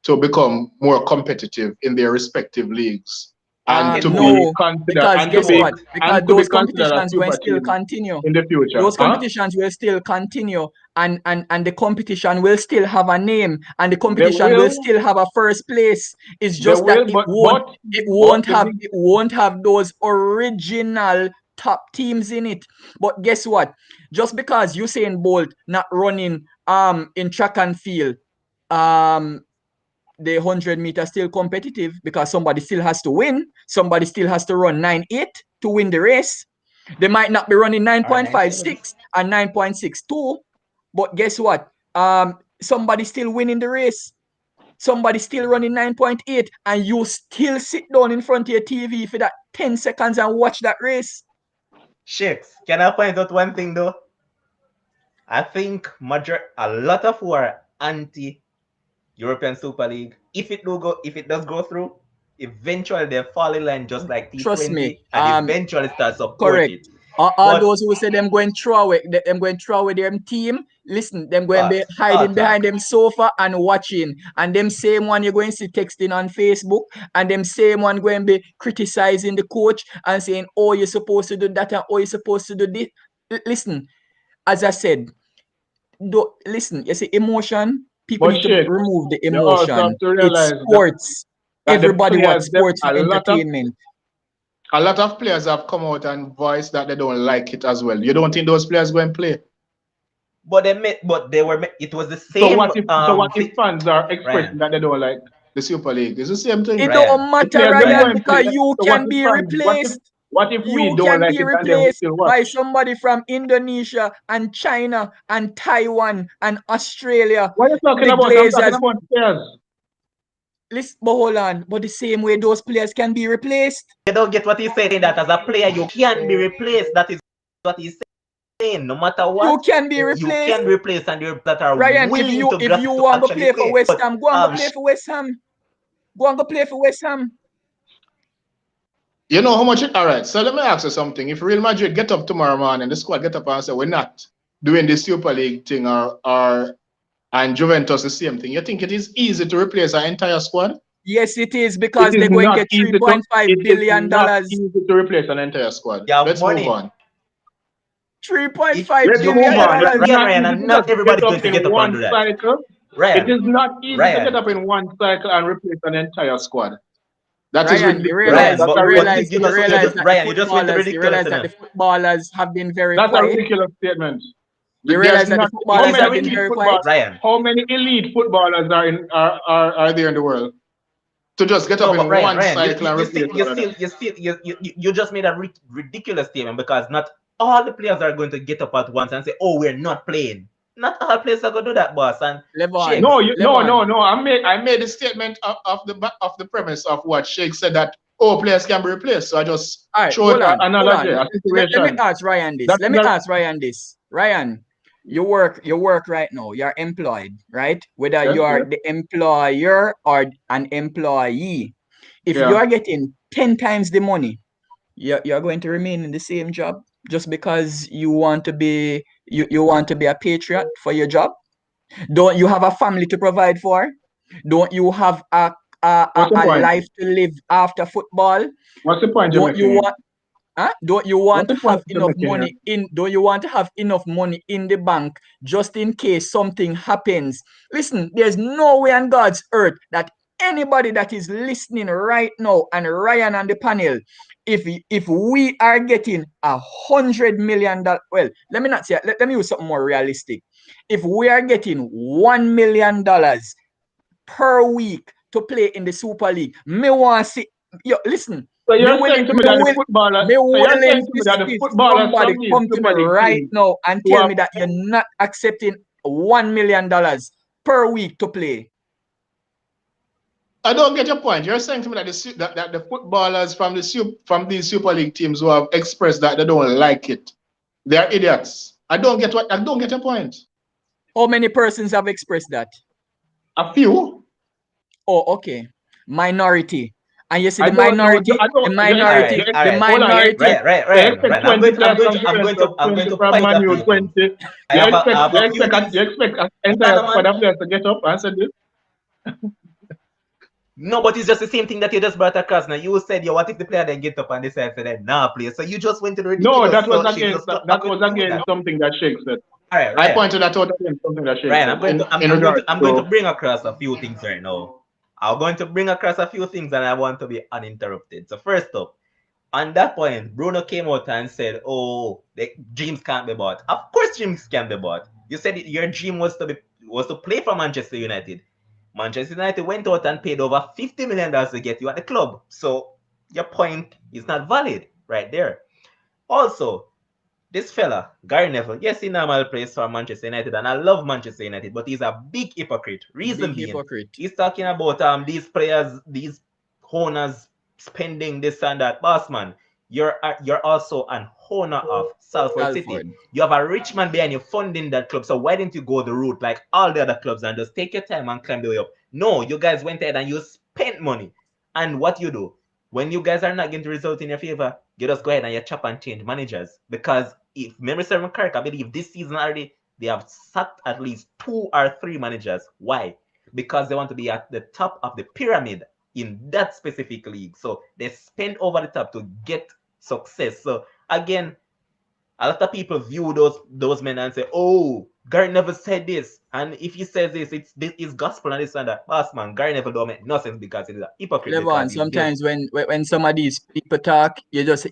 to become more competitive in their respective leagues and in to what? be No, considered because and to guess be In what? what? Because and to be those considered a competitions going super still team continue. in the future. Those Huh? competitions will still continue, and the competition will still have a name, and the They competition will will, still have a first place. It's they just that will, but the big it won't have those original top teams in it. But guess what? Just because Usain Bolt not running in track and field, um the 100 meters still competitive because somebody still has to win. Somebody still has to run 9.8 to win the race. They might not be running Or 9-7. 9.56 and 9.62, but guess what? Somebody still winning the race. Somebody still running 9.8, and you still sit down in front of your TV for that 10 seconds and watch that race. Shakes, can I point out one thing though? I think a lot of who are anti European Super League, if it does go through, eventually they fall in line just like Trust me. T20 and eventually start support Correct. it. All But those who say them going throw away, them going throw away their team. Listen, them going be all hiding behind talk. them sofa and watching. And them same one you're going to see texting on Facebook, and them same one going be criticizing the coach and saying, "Oh, you're supposed to do that, and oh, you're supposed to do this." Listen, as I said, listen. You see, emotion. People but need to shit, remove the they also have emotion. to It's realize sports. that the Everybody watch players, sports for entertainment. a lot of players have come out and voiced that they don't like it as well. You don't think those players go and play? It was the So same what if fans are expressing Ryan. that they don't like the Super League? It's the same thing. It Ryan. don't The matter, players them go Ryan, Ryan. and play. because you So can be replaced. What if we You don't can like be it and then we replaced still by watch? somebody from Indonesia and China and Taiwan and Australia. What are you talking The about? I'm talking Glazers. about players. Listen, but hold on. But the same way those players can be replaced. You don't get what he's saying, that as a player you can be replaced. That is what he's saying. No matter You what, can be you replaced. can be replaced, and you're that are Ryan, willing to if you to want to actually play for play. West But Ham, go and go play for West Ham. Go and go play for West Ham. You know how much it. All right. So let me ask you something. If Real Madrid get up tomorrow morning, the squad get up and say we're not doing the Super League thing, or and Juventus the same thing, you think it is easy to replace an entire squad? Yes, it is, It because is they're going to not get easy to. $3.5 It is billion. not easy to replace an entire squad. you have Let's move money. on. $3.5 Let's You move billion. on. can, It is Ryan, not Ryan, easy and to not just get everybody's up going to in get up and one do that. cycle. It Ryan, is not easy to get Ryan, up in one cycle and replace an entire squad. That is Ryan, you ridiculous. Ryan, realize, That's you a realize, you you ridiculous realize just statement. that the Ryan, you just went to footballers, you ridiculous realize that the enough. footballers have been very That's a quiet. ridiculous statement. You There's realize that the not how It footballers is a many have been elite very football, quiet. Ryan. how many elite footballers are there in the world to just get up No, but in one Ryan, cycle and replace all of them? you just made a ridiculous statement, because not all the players are going to get up at once and say, "Oh, we're not playing." Not all players are going to do that, boss. And Levon, Shakes, No. I made the statement of the premise of what Sheikh said, that all players can be replaced. So I just all right, showed hold an on, hold analogy, on. a Let me situation. ask Ryan this. That Let is me a, ask Ryan this. Ryan, you work right now. You're employed, right? Whether yes, you are yes, the employer or an employee. If you yeah. are getting 10 times the money, you're going to remain in the same job just because you want to be a patriot for your job. Don't you have a family to provide for? Don't you have What's the a point? life to live after football? What's the point you're Don't you making here? want Huh? Don't you What's want the to point have you're enough making here? money in? Don't you want to have enough money in the bank just in case something happens? Listen, there's no way on God's earth that anybody that is listening right now, and Ryan on the panel, if we are getting $100 million, well, let me not say. Let me use something more realistic. If we are getting $1 million per week to play in the Super League, me want to see. Yo, listen, So you're saying to me that the footballers, me so you're willing saying to to me that the see footballers somebody from these come to me Super League right teams now and who tell are, me that you're not accepting $1 million per week to play. I don't get your point. You're saying to me that that the footballers from these Super League teams who have expressed that they don't like it, they're idiots. I don't get your point. How many persons have expressed that? A few. Oh, okay. Minority. And you see I the don't know. minority, I the don't. all minority, right, You all the right, hold on. minority. You Ryan, expect Ryan. 20 players from Juventus, I'm going 20 to from fight Man a U, few things. 20. I have a few things. You expect an Hold entire on, squad man. of players to get up and say this? No, but it's just the same thing that you just brought across. Now you said, "Yo, what if the player then get up and decide to then nah play?" So you just went to the No, ridiculous. that was So she against just agree with you with that. something that Sheikh said. All right, I Ryan. pointed that out against something that Sheikh Ryan, said in regards I'm going to to. bring across a few things right now. I'm going to bring across a few things, and I want to be uninterrupted. So first up, on that point, Bruno came out and said, "Oh, the dreams can't be bought." Of course, dreams can be bought. You said your dream was to play for Manchester United. Manchester United went out and paid over $50 million to get you at the club. So your point is not valid right there. Also, this fella, Gary Neville, yes, he normally plays for Manchester United, and I love Manchester United, but he's a big hypocrite. Reason Big being, hypocrite. he's talking about these players, these owners spending this and that. Boss man, you're also an owner of Salford City. Salford. You have a rich man behind you funding that club, so why didn't you go the route like all the other clubs and just take your time and climb the way up? No, you guys went ahead and you spent money. And what you do, when you guys are not getting the result in your favor, you just go ahead and you chop and change managers. Because if memory serves me correct, I believe this season already they have sacked at least 2 or 3 managers. Why? Because they want to be at the top of the pyramid in that specific league. So they spend over the top to get success. So again, a lot of people view those men and say, "Oh, Gary never said this," and if he says this is gospel and this and that. Boss man, Gary never don't make no sense because he's a hypocrite Levon, because he's built. sometimes when some of these people talk, you just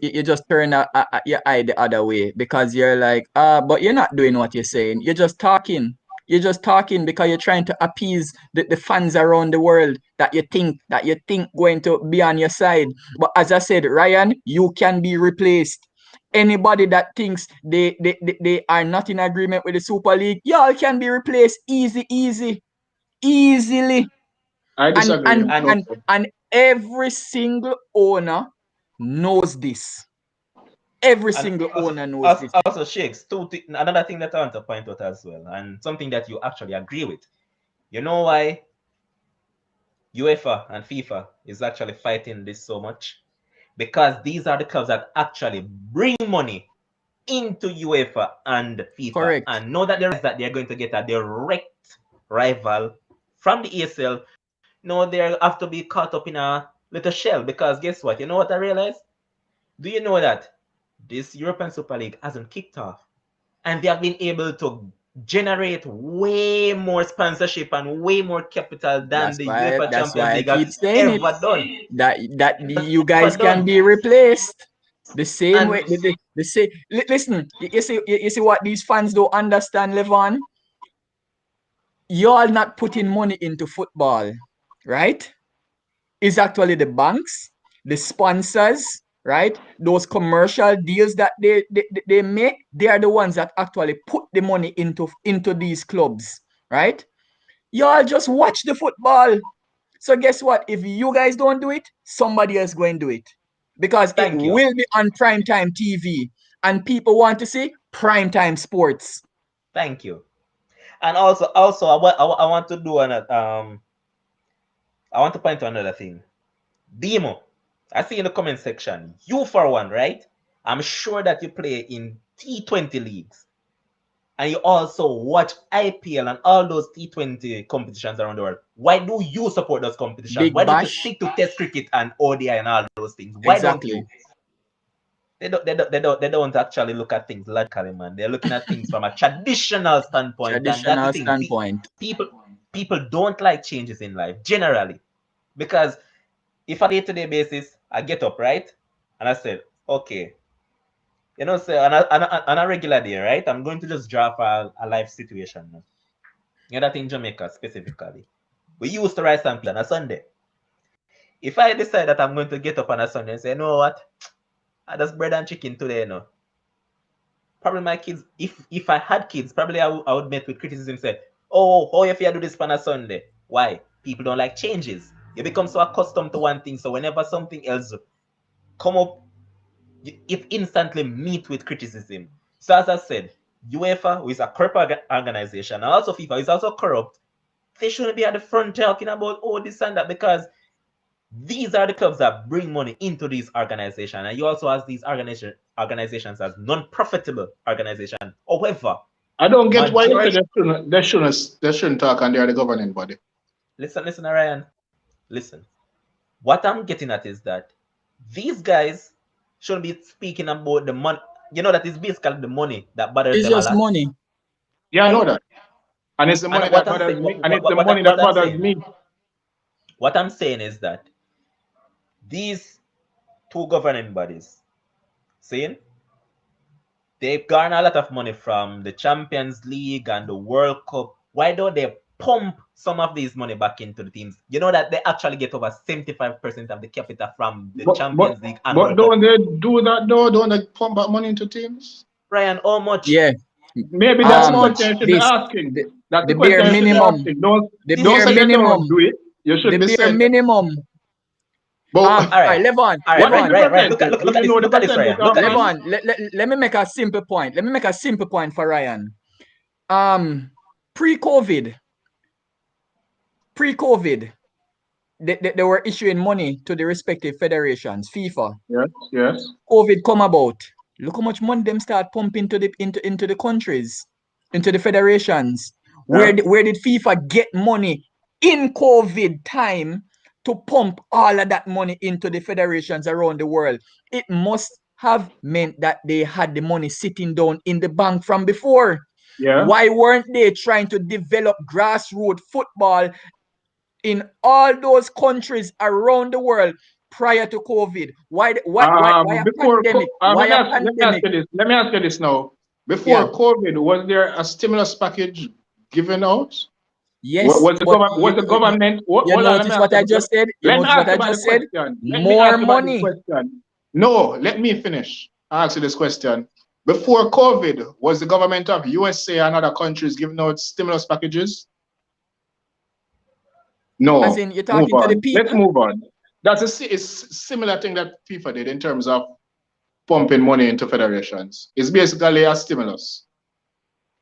turn your eye the other way because you're like, but you're not doing what you're saying. You're just talking. You're just talking because you're trying to appease the fans around the world that you think going to be on your side. But as I said, Ryan, you can be replaced. Anybody that thinks they are not in agreement with the Super League, y'all can be replaced easily. I And disagree. and No. and and every single owner knows this. Every And single also, owner knows also, this. also Shakes, another thing that I want to point out as well, and something that you actually agree with. You know why UEFA and FIFA is actually fighting this so much? Because these are the clubs that actually bring money into UEFA and FIFA, Correct. and know that they're going to get a direct rival from the ESL. No, they have to be caught up in a little shell, because guess what? You know what I realized? Do you know that this European Super League hasn't kicked off, and they have been able to generate way more sponsorship and way more capital than That's the why UEFA that's Champions why I League has keep saying it. ever done. That you Ever guys can done. be replaced the same way. And The same. Listen, you see what these fans don't understand, Levon. You're not putting money into football, right? It's actually the banks, the sponsors, right? Those commercial deals that they make, they are the ones that actually put the money into these clubs, right? Y'all just watch the football. So guess what? If you guys don't do it, somebody else going to do it. Because it thank you. will be on primetime TV. And people want to see primetime sports. Thank you. And also, I want to do another. I want to point to another thing. Demo, I see in the comment section, you for one, right? I'm sure that you play in T20 leagues, and you also watch IPL and all those T20 competitions around the world. Why do you support those competitions? Big Why don't you Bash. stick to Test cricket and ODI and all those things? Why don't Exactly. you? They don't actually look at things logically, man. They're looking at things from a traditional standpoint, and that's the Traditional thing. standpoint. People don't like changes in life generally, because if on a day-to-day basis I get up, right, and I said, okay, say on a regular day, right, I'm going to just draw for a life situation. That in Jamaica specifically, we used to rice and peas on a Sunday. If I decide that I'm going to get up on a Sunday and say, you know what, I just bread and chicken today, probably my kids, if I had kids, probably I would meet with criticism, say, oh, how if you do this on a Sunday? Why? People don't like changes. You become so accustomed to one thing, so whenever something else come up, it instantly meet with criticism. So as I said, UEFA, who is a corrupt organization, and also FIFA, is also corrupt. They shouldn't be at the front talking about this and that, because these are the clubs that bring money into these organizations, and you also have these organizations as non-profitable organizations. However, I don't get why you say majority. they shouldn't talk and they're the governing body. Listen, Ryan. Listen. What I'm getting at is that these guys shouldn't be speaking about the money. You know that it's basically the money that bothers It's them a just lot, money. Yeah, I know that. And it's the money and that bothers me. And it's the money that bothers me. what I'm saying is that these two governing bodies, saying they garner a lot of money from the Champions League and the World Cup. Why don't they pump some of these money back into the teams? You know that they actually get over 75% of the capital from the But but Champions League and but World Cup. don't they do that though? Don't they pump back money into teams? Ryan, how much? Yeah. Maybe that's How the question much? you should be This asking. the, That's the the bare question you should be minimum. asking. Don't The This don't is bare say you minimum. don't do it. You should The be bare saying, minimum. but all All right, right. Levon. All right, what is the Ryan, Levon. Ryan. Look percentage? at Do you know the look at this, percentage Ryan. Look of at this. fans? Levon, let me make a simple point. Let me make a simple point for Ryan. Pre-COVID, they were issuing money to the respective federations, FIFA. Yes, yes. COVID come about. Look how much money them start pumping into the countries, into the federations. Yeah. Where did FIFA get money in COVID time to pump all of that money into the federations around the world? It must have meant that they had the money sitting down in the bank from before. Yeah. Why weren't they trying to develop grassroots football in all those countries around the world prior to COVID? Why a pandemic? Why a Let me ask pandemic? you this. Let me ask you this now. Yeah. Before COVID, was there a stimulus package given out? Yes, Was the but government? Was the government? you Hold on, let me notice ask what you I the just question. said? You Let me notice ask what you I about the just said? question. Let me More ask you about this money. question. No, let me finish. I ask you this question. Before COVID, was the government of USA and other countries giving out stimulus packages? No. As in, you're Move talking to the on. Let's people? move on. That's a similar thing that FIFA did in terms of pumping money into federations. It's basically a stimulus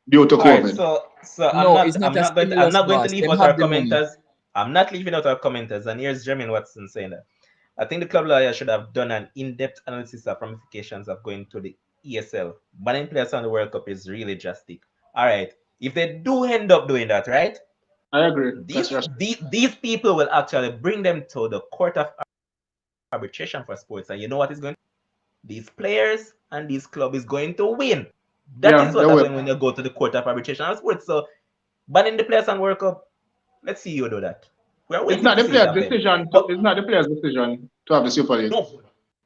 due to All right, COVID. so No, it's not a I'm stimulus, not going to boss. leave Them out have our the money. commenters. I'm not leaving out our commenters. And here's Jermaine Watson saying that I think the club lawyer should have done an in-depth analysis of ramifications of going to the ESL. Banning players on the World Cup is really drastic. All right, if they do end up doing that, right? I agree. These people will actually bring them to the court of arbitration for sports, and you know what is going to these players and this club is going to win. That is what happens when you go to the court of arbitration of sports. So banning the players and World Cup, let's see you do that. We're waiting It's not to the see it player's happen. decision. It's not the player's decision to have the Super League. No,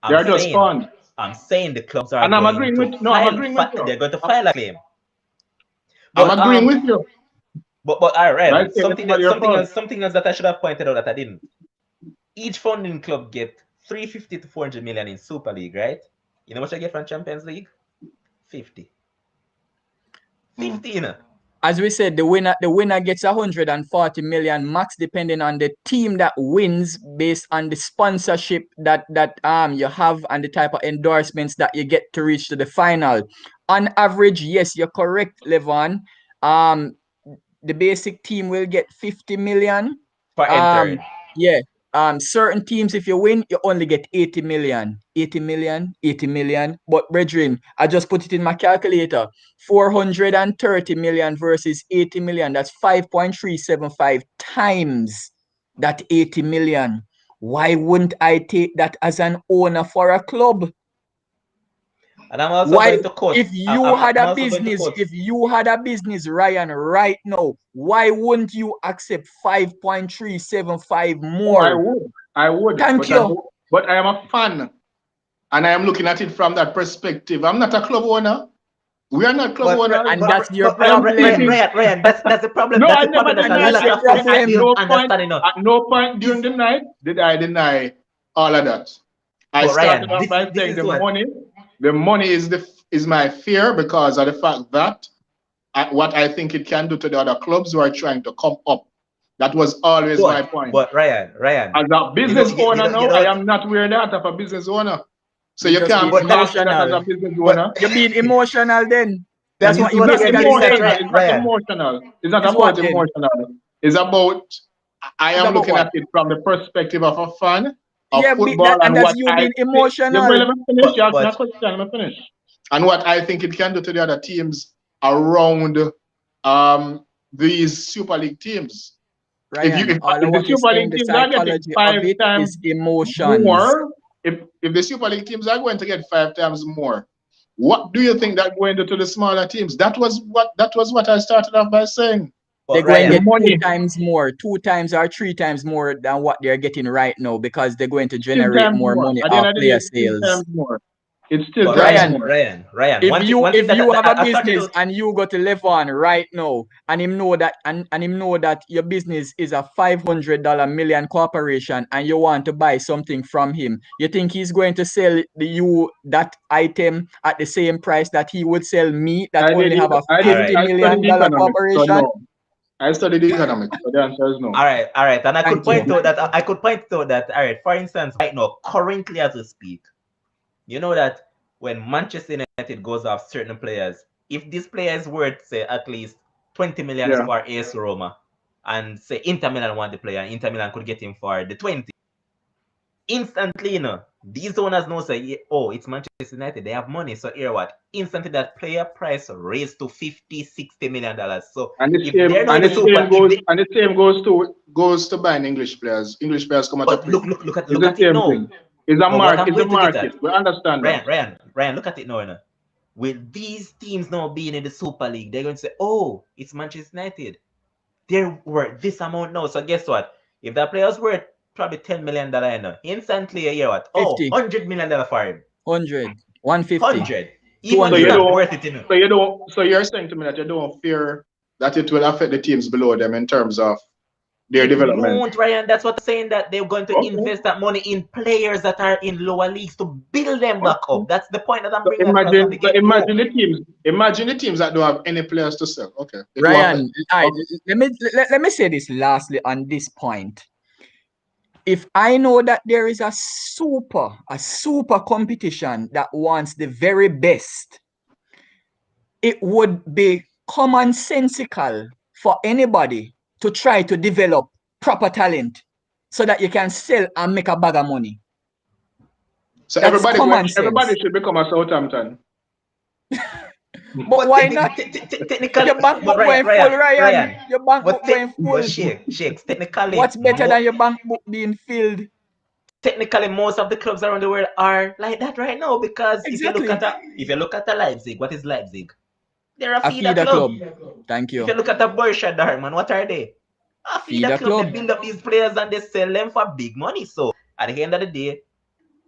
They are just fun. I'm saying the clubs are And I'm going agreeing to with. No, I'm agreeing with you. they're going to file a claim. I'm But agreeing with you. But all right, Right, something else that I should have pointed out that I didn't. Each funding club get 350 to 400 million in Super League, right? You know what I get from Champions League? 50. 50, you know. As we said, the winner gets 140 million max, depending on the team that wins, based on the sponsorship that you have and the type of endorsements that you get to reach to the final. On average, yes, you're correct, Levon. The basic team will get 50 million. For entering. Yeah. Certain teams, if you win, you only get 80 million. 80 million, 80 million. But brethren, I just put it in my calculator. 430 million versus 80 million. That's 5.375 times that 80 million. Why wouldn't I take that as an owner for a club? And I'm also going to quote. If you had a business, Ryan, right now, why wouldn't you accept 5.375 more? I would. Thank you. But I am a fan, and I am looking at it from that perspective. I'm not a club owner. We are not club owners. And that's your problem. Ryan, that's the problem. No, that's I the problem never that denied a lot of at no point. understanding. At no point during the night did I deny all of that. I started off by saying the money is my fear because of the fact that what I think it can do to the other clubs who are trying to come up. That was always my point. But Ryan, as a business owner now, I am not wearing that of a business owner. So you can't be emotional as a business owner. You're being emotional then. That's what you're basically saying. It's not emotional. It's not about emotional. It's about I am looking at it from the perspective of a fan of football and that's you being emotional. Let me finish. And what I think it can do to the other teams around these Super League teams. Ryan, if the Super League teams are getting 5 times more, if the Super League teams are going to get 5 times more, what do you think that going to the smaller teams? That was what I started off by saying. They're going to get 2 times more, 2 times or 3 times more than what they're getting right now because they're going to generate more money off player sales. It's still Ryan. If you have a business and you go to Levon right now, and him know that your business is a $500 million corporation, and you want to buy something from him, you think he's going to sell you that item at the same price that he would sell me that only have a $50 million corporation? So no. I studied economics, so the answer is no. All right, and I could point out that. All right, for instance, right now, currently as we speak, you know that when Manchester United goes off certain players, if this player is worth, say, at least 20 million for AS Roma, and say Inter Milan want the player, and Inter Milan could get him for the 20, instantly, these owners know, say, oh, it's Manchester United, they have money, so here what? Instantly that player price raised to $50-60 million. So the same goes to buying English players. English players come out to play. Look at it now. It's a market. We understand that. Ryan, look at it now. With these teams now being in the Super League, they're going to say, oh, it's Manchester United. They're worth this amount now. So guess what? If that player's worth probably $10 million, instantly a year what? Oh, $100 million for him. 100. 150. 100. Even if you're not worth it, So you're saying to me that you don't fear that it will affect the teams below them in terms of their It development. won't, Ryan. That's what I'm saying, that they're going to Okay. invest that money in players that are in lower leagues to build them back Okay. up. That's the point that I'm So bringing across from the get-go. imagine the teams that don't have any players to sell. Okay. It will affect. Ryan, all right, Okay. let me say this lastly on this point. If I know that there is a super competition that wants the very best, it would be commonsensical for anybody to try to develop proper talent so that you can sell and make a bag of money. So That's common everybody sense. should become a Southampton. But why not? Technically, Your bank but book going full, Ryan. Ryan, Your bank book going but full. shakes. Technically, What's better than your bank book being filled? technically, most of the clubs around the world are like that right now, because Exactly. if you look at a Leipzig, what is Leipzig? They're a A feeder feeder club. club. Thank If you. you look at the Borussia Dortmund, what are they? A feeder Feeder club. They club. build up these players and they sell them for big money. So at the end of the day,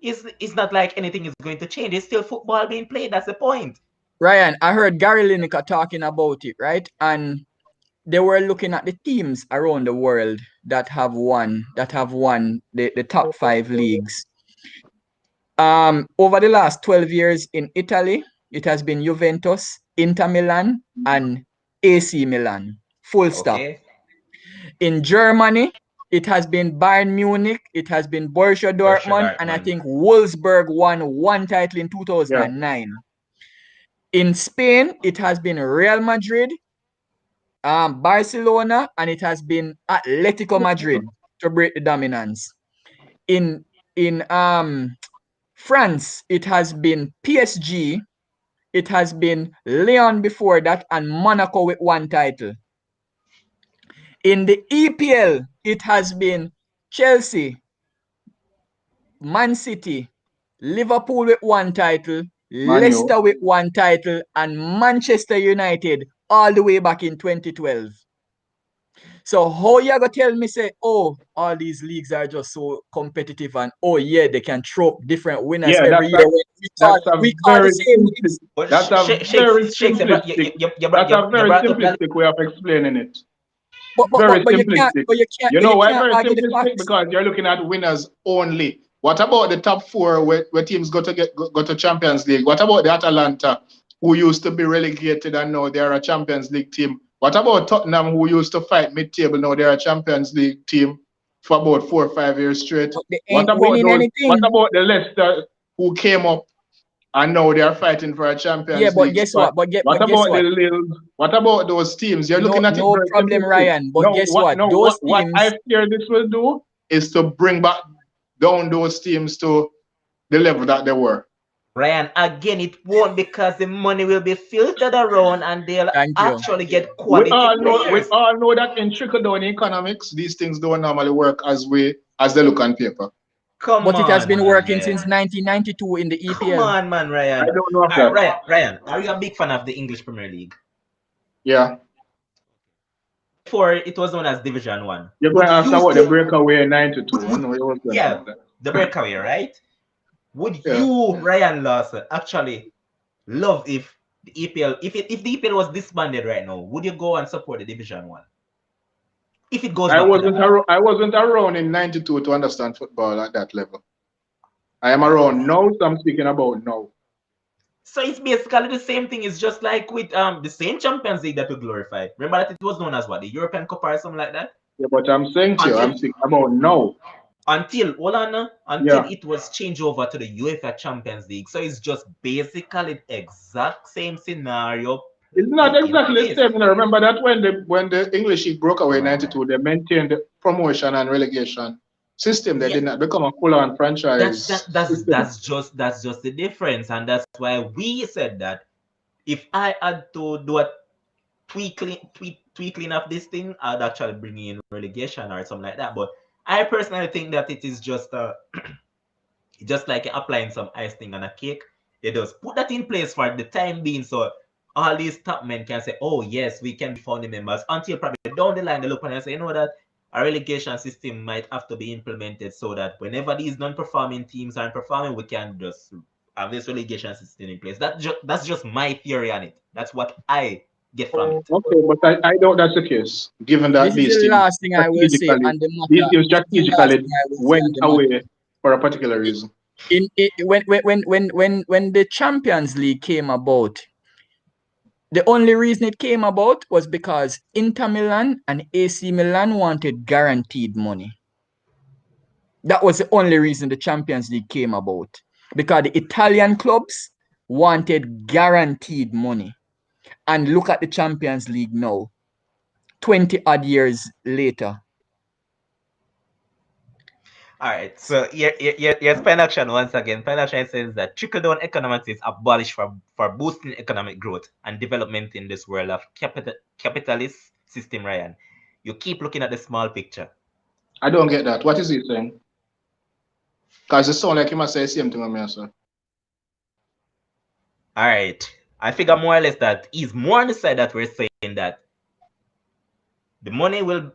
it's not like anything is going to change. It's still football being played. That's the point. Ryan, I heard Gary Lineker talking about it, right? And they were looking at the teams around the world that have won the top 5 leagues. Over the last 12 years in Italy, it has been Juventus, Inter Milan, and AC Milan. Full stop. Okay. In Germany, it has been Bayern Munich, it has been Borussia Dortmund, and I think Wolfsburg won one title in 2009. In Spain, it has been Real Madrid, Barcelona, and it has been Atletico Madrid to break the dominance. In France, it has been PSG, it has been Lyon before that, and Monaco with one title. In the EPL, it has been Chelsea, Man City, Liverpool with one title, Leicester with one title, and Manchester United all the way back in 2012. So how you gonna tell me, say, oh, all these leagues are just so competitive, and oh yeah, they can throw up different winners every year. We call the same names. That's a very simplistic way of explaining it. But you can't You know why very argue the simplistic? facts. Because you're looking at winners only. What about the top 4 where teams go to Champions League? What about the Atalanta, who used to be relegated and now they're a Champions League team? What about Tottenham, who used to fight mid-table, now they're a Champions League team for about 4 or 5 years straight? But they ain't winning anything. What about the Leicester, who came up and now they are fighting for a Champions League? Yeah, but guess what? What about the Lille? What about those teams? You're looking at it. No problem, Ryan. But guess what? Those what teams. I fear this will do is to bring back down those teams to the level that they were. Ryan, again, it won't, because the money will be filtered around and they'll actually get quality players. We all know that in trickle-down economics, these things don't normally work as they look on paper. But it has been working since 1992 in the EPL. Come on, man, Ryan. I don't know that. Ryan, are you a big fan of the English Premier League? Yeah. Before it was known as Division 1. You're going to ask about the breakaway in 92. Yeah, the breakaway, right? Would you, Ryan Lawson, actually love if the EPL, if the EPL was disbanded right now, would you go and support the Division 1? If it goes back I wasn't around in 92 to understand football at that level. I am around now, so I'm speaking about now. So it's basically the same thing. It's just like with the same Champions League that we glorified. Remember that it was known as what, the European Cup or something like that? Yeah, but I'm saying to you, I'm speaking about now. Until it was changed over to the UEFA Champions League. So it's just basically the exact same scenario. It's not exactly the same. Remember that when the English League broke away in 92, they maintained the promotion and relegation system. They did not become a full-on franchise. That's just the difference, and that's why we said that if I had to do a tweaking of this thing, I'd actually bring in relegation or something like that. But I personally think that it is just just like applying some icing on a cake. They just put that in place for the time being, so all these top men can say, oh yes, we can be founding members, until probably down the line they look and say, you know that a relegation system might have to be implemented so that whenever these non-performing teams aren't performing, we can just have this relegation system in place. That's just my theory on it. That's what I get from it. Okay, but I doubt that's the case, given This that is these the teams last thing I will say strategically, on the these matter. teams This is the last strategically thing I will say on went the matter. away for a particular reason. When the Champions League came about, the only reason it came about was because Inter Milan and AC Milan wanted guaranteed money. That was the only reason the Champions League came about. Because the Italian clubs wanted guaranteed money. And look at the Champions League now, 20 odd years later. All right, so here's Pen Action once again. Pen Action says that trickle down economics is abolished for boosting economic growth and development in this world of capitalist system, Ryan. You keep looking at the small picture. I don't get that. What is he saying? Because it sounds like he must say the same thing on me, sir. All right, I figure more or less that he's more on the side that we're saying that the money will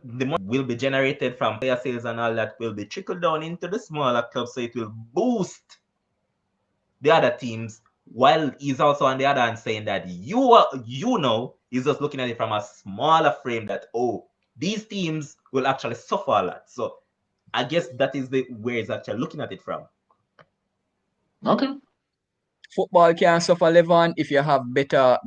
be generated from player sales and all that will be trickled down into the smaller clubs, so it will boost the other teams. While he's also on the other hand saying that he's just looking at it from a smaller frame that these teams will actually suffer a lot. So I guess that is the where he's actually looking at it from. Okay. Football can suffer, Levon, if you have better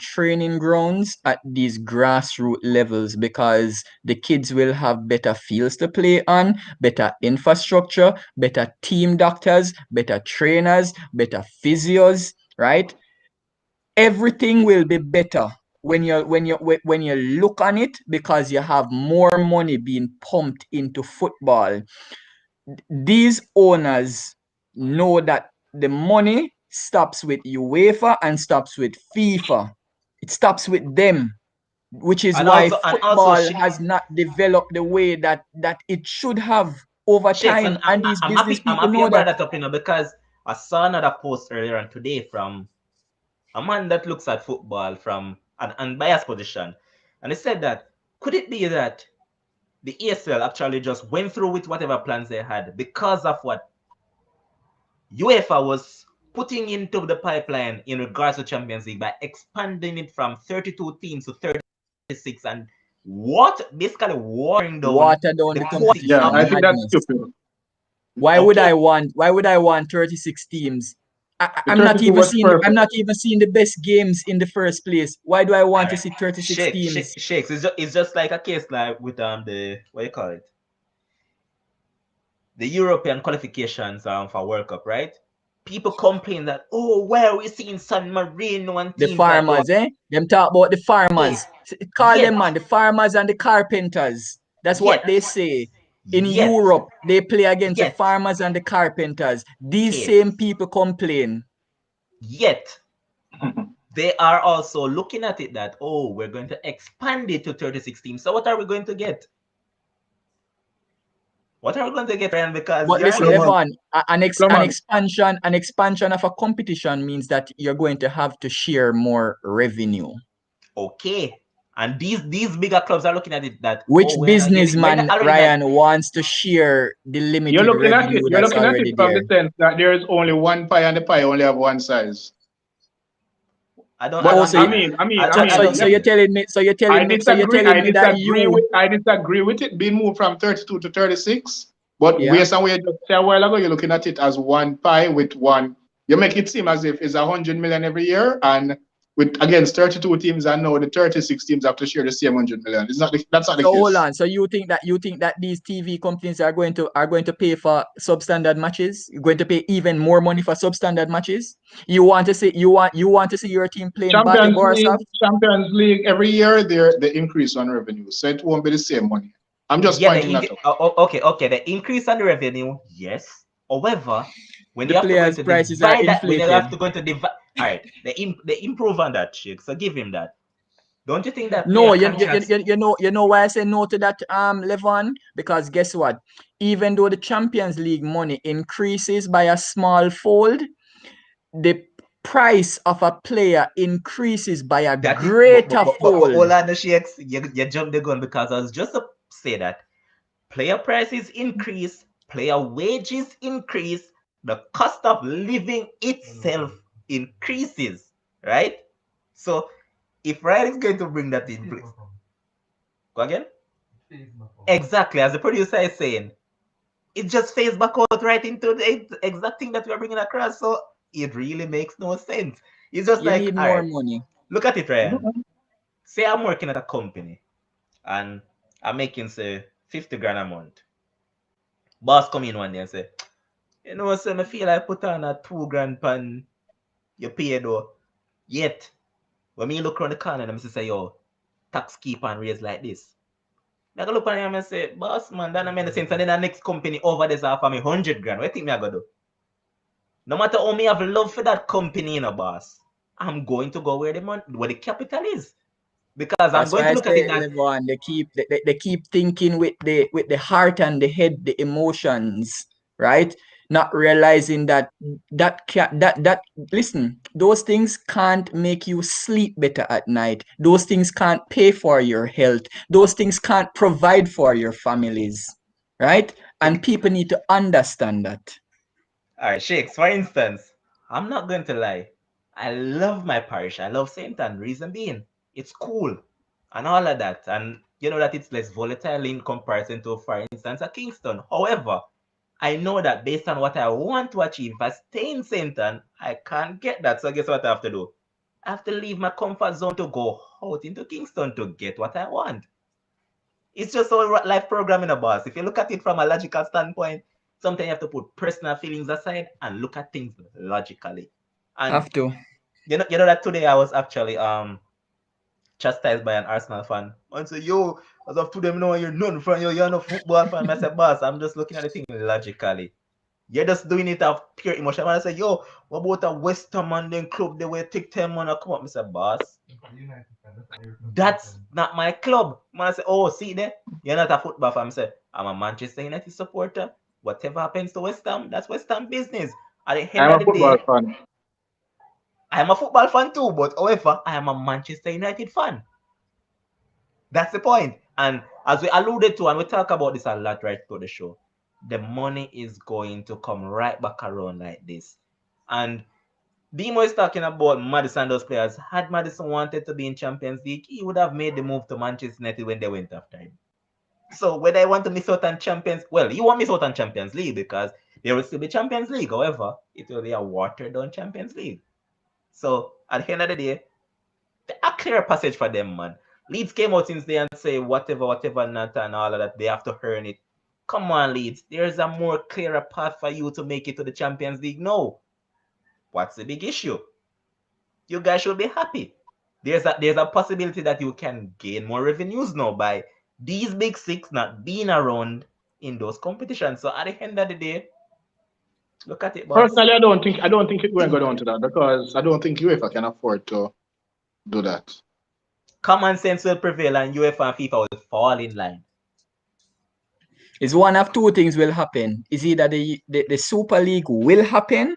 training grounds at these grassroots levels, because the kids will have better fields to play on, better infrastructure, better team doctors, better trainers, better physios, right? Everything will be better when you look on it, because you have more money being pumped into football. These owners know that the money stops with UEFA and stops with FIFA. It stops with them, which is And why also football has not developed the way that it should have over Shakes, time. And these business I'm people happy you know brought that. that up, because I saw another post earlier on today from a man that looks at football from an unbiased position, and he said that could it be that the ESL actually just went through with whatever plans they had because of what UEFA was putting into the pipeline in regards to Champions League by expanding it from 32 teams to 36, and basically watering down Water down the the quality Yeah, competition, of I the think that's madness. stupid. Why would I want 36 teams? The 32 was I'm perfect. not even seeing the best games in the first place. Why do I want to see 36 teams? Shakes. It's just like a case like with the what you call it, the European qualifications for World Cup, right? People complain that where are we seeing San Marino and The teams like farmers, that? Them talk about the farmers. Call them, Yet, man, the farmers and the carpenters. That's what yet, they say. In yet, Europe, they play against the yet, farmers and the carpenters. These case, same people complain. yet, they are also looking at it that we're going to expand it to 36 teams. So what are we going to get? What are we going to get, Ryan? Because But you're listen, against. Levon, an Come expansion of a competition means that you're going to have to share more revenue. Okay. And these bigger clubs are looking at it that Which we're not getting, businessman, already not. Ryan, wants to share the limited revenue You're that's looking at already it from there? the sense that there is only one pie and the pie only have one size. I don't. But I don't. So you're telling me I disagree with it being moved from 32 to 36. But based on what you just said a while ago, you're looking at it as one pie with one. You make it seem as if it's 100 million every year, and with against 32 teams, and now the 36 teams have to share the same 100 million. That's not the So case. hold on. So you think that these TV companies are going to pay for substandard matches? You're going to pay even more money for substandard matches? You want to see your team playing Bate Borisov? Champions League every year they increase on revenue, so it won't be the same money. I'm just pointing that out. Okay. The increase on the revenue, yes. However, when The you have to go players' into prices are divide that, when you inflated. have to go into divide, all right, they improve on that, Chick. So give him that. Don't you think that No, player contracts? you know why I say no to that, Levon? Because guess what? Even though the Champions League money increases by a small fold, the price of a player increases by a greater fold. Hold on, the Shakes. You jumped the gun, because I was just to say that player prices increase, player wages increase, the cost of living itself increases, right? So if Ryan is going to bring that in, please. Go again? Exactly, as the producer is saying, it just fades back out right into the exact thing that we're bringing across. So it really makes no sense. It's just You like, need all more right, money. look at it, Ryan. Say I'm working at a company and I'm making, say, 50 grand a month. Boss come in one day and say, you know, so I feel I put on a 2 grand pan you pay though. Yet, when me look around the corner and I say, yo, tax keep on raise like this. I go look at him and say, boss man, that don't make sense. And then the next company over this offer me 100 grand. What do you think me I go do? No matter how me have love for that company, you know, boss, I'm going to go where the money, where the capital is. Because I'm That's going why to I look at it say, that Levon, they keep thinking with the heart and the head, the emotions, right? Not realizing that listen, those things can't make you sleep better at night. Those things can't pay for your health. Those things can't provide for your families, right? And people need to understand that. all right, Shakes, for instance, I'm not going to lie. I love my parish. I love St. Anne. Reason being, it's cool and all of that. And you know that it's less volatile in comparison to, for instance, a Kingston. However, I know that based on what I want to achieve, if I stay in St. Anne, I can't get that. So guess what I have to do? I have to leave my comfort zone to go out into Kingston to get what I want. It's just all life programming, a boss. If you look at it from a logical standpoint, sometimes you have to put personal feelings aside and look at things logically. And Have to. you know that today I was actually chastised by an Arsenal fan. And say, yo, as of today, know you're none from you, you're no football fan. I said, boss, I'm just looking at the thing logically. You're just doing it out of pure emotion. And I said, yo, what about a West Ham and then club? They will take 10 money come up. I said, boss, that's not my club. Man, I said, oh, see there? You're not a football fan. I said, I'm a Manchester United supporter. Whatever happens to West Ham, that's West Ham business. At the end I'm of a the football day, fan. I am a football fan too, but however, I am a Manchester United fan. That's the point. And as we alluded to, and we talk about this a lot right through the show, the money is going to come right back around like this. And Demo is talking about Madison, those players. Had Madison wanted to be in Champions League, he would have made the move to Manchester United when they went after him. So whether I want to miss out on Champions, well, you won't miss out on Champions League because there will still be Champions League. However, it will be a watered down Champions League. So at the end of the day, a clear passage for them, man. Leeds came out since they and say whatever, not and all of that. They have to earn it. Come on, Leeds. There's a more clearer path for you to make it to the Champions League. No. What's the big issue? You guys should be happy. There's a possibility that you can gain more revenues now by these big six not being around in those competitions. So at the end of the day, look at it, boss. Personally, I don't think it will go down to that because I don't think UEFA can afford to do that. Common sense will prevail and UEFA and FIFA will fall in line. Is one of two things will happen. Is either the Super League will happen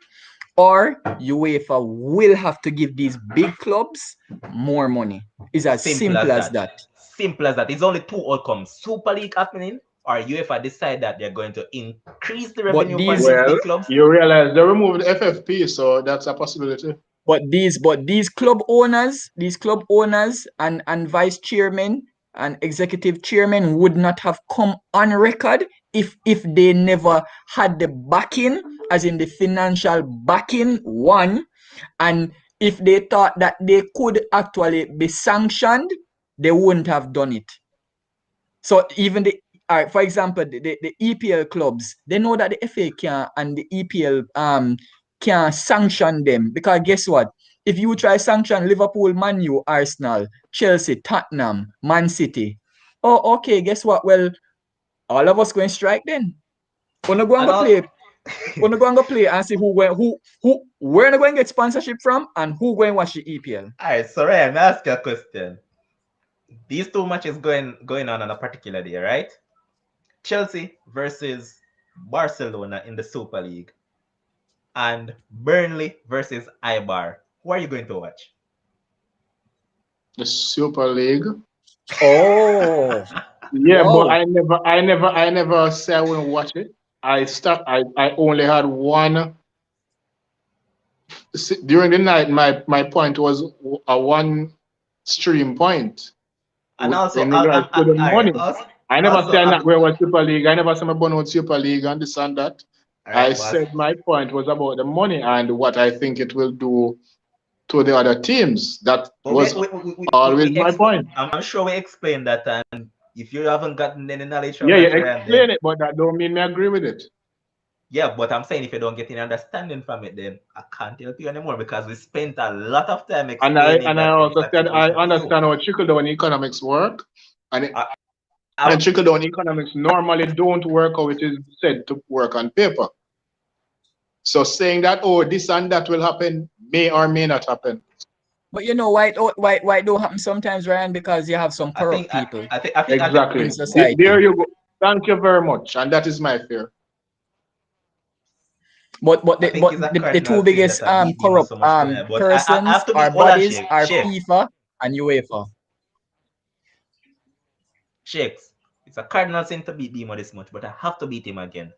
or UEFA will have to give these big clubs more money. It's as simple as that. Simple as that. It's only two outcomes. Super League happening or UEFA decide that they're going to increase the revenue for these big clubs. You realize they removed FFP, so that's a possibility. But these club owners and vice chairmen and executive chairman would not have come on record if they never had the backing, as in the financial backing, one, and if they thought that they could actually be sanctioned, they wouldn't have done it. So even for example, the EPL clubs, they know that the FA can and the EPL can sanction them, because guess what? If you try sanction Liverpool, Man U, Arsenal, Chelsea, Tottenham, Man City, oh okay, guess what? Well, all of us going strike then. We're not going to play. We're not going to play and see who we're not going to get sponsorship from and who going to watch the EPL. All right, so Ryan, let me ask you a question. These two matches going on a particular day, right? Chelsea versus Barcelona in the Super League and Burnley versus Eibar. Who are you going to watch? The Super League. Oh. Yeah, wow. But I never say I wouldn't watch it. I only had one during the night. My point was a one extreme point. And also, In regards to the all right, money. I never also, say I'm not going with Super League. I never say I'm going with Super League and this and that. all I right, boss. said my point was about the money and what I think it will do to the other teams. That But was always my point. I'm sure we explained that, and if you haven't gotten any knowledge from Yeah, you that, Ryan, then explain it, but that don't mean me agree with it. yeah, but I'm saying if you don't get any understanding from it, then I can't help you anymore because we spent a lot of time And I explaining that also exact said I situation to you. understand how trickle down economics work, and I- trickle down economics normally don't work how it is said to work on paper. So saying that this and that will happen may or may not happen. But you know why it don't happen sometimes, Ryan? Because you have some corrupt people I think Exactly. in society. There you go. Thank you very much, and that is my fear. But I think it's a the cardinal two sin biggest that I beat Demo corrupt so much tonight. But I persons have to be or hold on, bodies are Shake. FIFA and UEFA. Shakes. It's a cardinal sin to beat Demo this much, but I have to beat him again.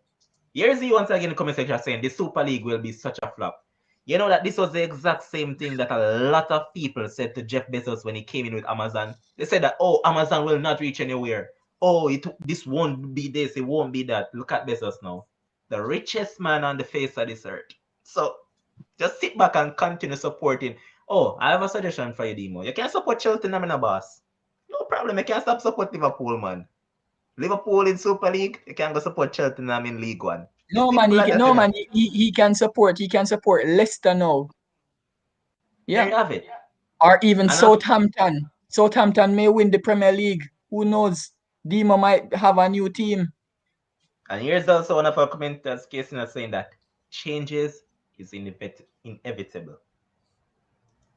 Here's the once again in the comment section saying the Super League will be such a flop. You know that this was the exact same thing that a lot of people said to Jeff Bezos when he came in with Amazon. They said that, Amazon will not reach anywhere. This won't be this, it won't be that. Look at Bezos now. The richest man on the face of this earth. So just sit back and continue supporting. I have a suggestion for you, Demo. You can support Chelsea, I'm in a boss. No problem, you can stop support Liverpool, man. Liverpool in Super League, you can go support Cheltenham in League One. No man, he can support Leicester now. Yeah. There you have it. Or even Southampton. Southampton may win the Premier League. Who knows? Dima might have a new team. And here's also one of our commenters, Casey, saying that changes is inevitable.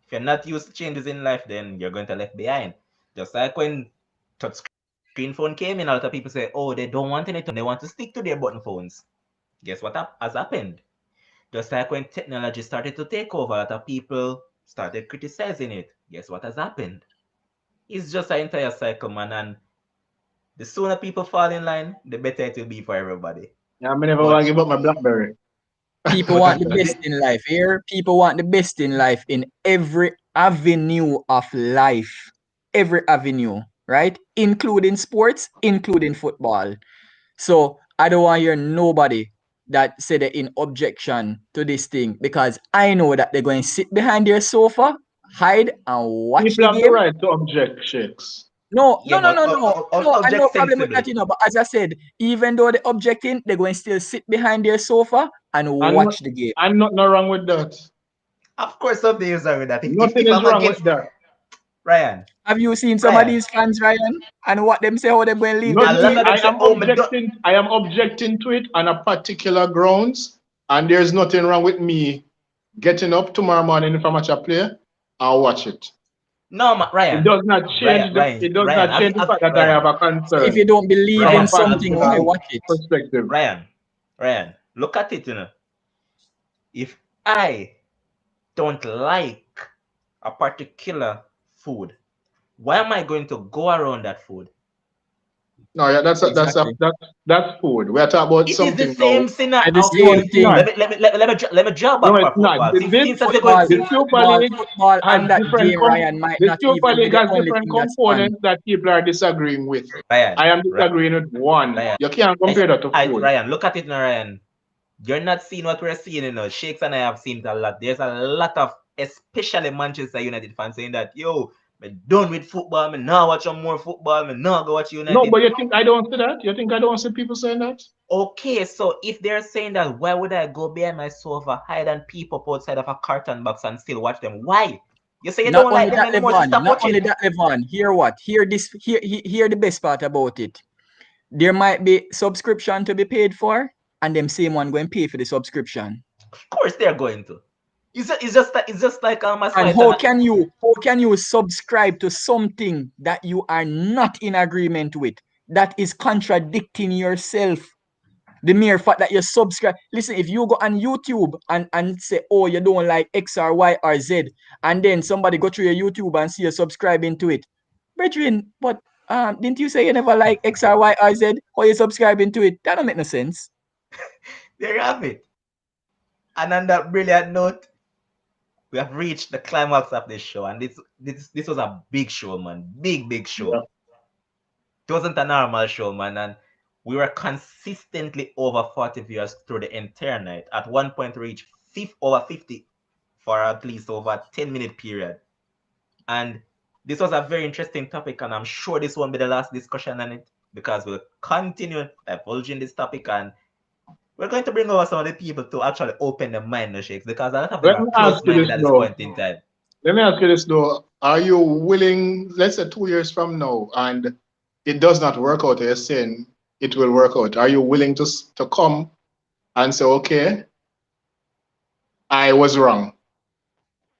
If you're not used to changes in life, then you're going to left behind. Just like when touchscreen phone came in, a lot of people say, they don't want anything. They want to stick to their button phones. Guess what has happened? Just like when technology started to take over, a lot of people started criticizing it. Guess what has happened? It's just an entire cycle, man. And the sooner people fall in line, the better it will be for everybody. Yeah, I never want to give up my BlackBerry. People want the best in life here. People want the best in life in every avenue of life. Every avenue, right? Including sports, including football. So I don't want to hear nobody that say they're in objection to this thing because I know that they're going to sit behind their sofa, hide and watch People the have game. the right to object, Shakes. No, Yeah, no. I have no problem with sensibly. that, But as I said, even though they're objecting, they're going to still sit behind their sofa and watch the game. I'm not wrong with that. Of course, something is wrong with that. Nothing is wrong with that. Ryan. Have you seen some of these fans, Ryan, and what them say how they're going to leave the team? I am objecting to it on a particular grounds, and there's nothing wrong with me getting up tomorrow morning if I'm a player and watch it. No, Ryan. It does not change the fact that I have a concern. If you don't believe in something, why watch it? Perspective. Ryan, look at it, If I don't like a particular food, why am I going to go around that food? No, yeah, that's food. We are talking about something. It is the same thing. Let me jump back for football. The Super League football and that game, Ryan, might not even be the only different thing components that people are disagreeing with. I am disagreeing with one. You can't compare that to food. Ryan, look at it now, Ryan. You're not seeing what we're seeing, Shakes and I have seen it a lot. There's a lot of, especially Manchester United fans saying that, I'm done with football. I'm now watch more football. I'm now go watch United. No, but you think I don't see that? You think I don't see people saying that? Okay, so if they're saying that, why would I go behind my sofa, hide and peep up outside of a carton box and still watch them? Why? You say you don't like them anymore, so stop watching. Not only that, Levon. Hear the best part about it. There might be subscription to be paid for, and them same one going to pay for the subscription. Of course they're going to. It's just like and how can you subscribe to something that you are not in agreement with, that is contradicting yourself? The mere fact that you subscribe. Listen, if you go on YouTube and say, you don't like X or Y or Z, and then somebody go through your YouTube and see you subscribing to it, brethren, but didn't you say you never like X or Y or Z? How you subscribing to it? That don't make no sense. There you have it. And on that brilliant note, we have reached the climax of this show, and this was a big show, man. Big show. Yeah. It wasn't a normal show, man, and we were consistently over 40 viewers through the entire night. At one point, we reached over 50 for at least over a 10-minute period. And this was a very interesting topic, and I'm sure this won't be the last discussion on it, because we'll continue divulging this topic, and we're going to bring over some of the people to actually open their mind, no shakes, because a lot of them Let are me ask you close-minded this at this though. point in time. Let me ask you this though. Are you willing, let's say 2 years from now, and it does not work out, you're saying it will work out. Are you willing to come and say, okay, I was wrong?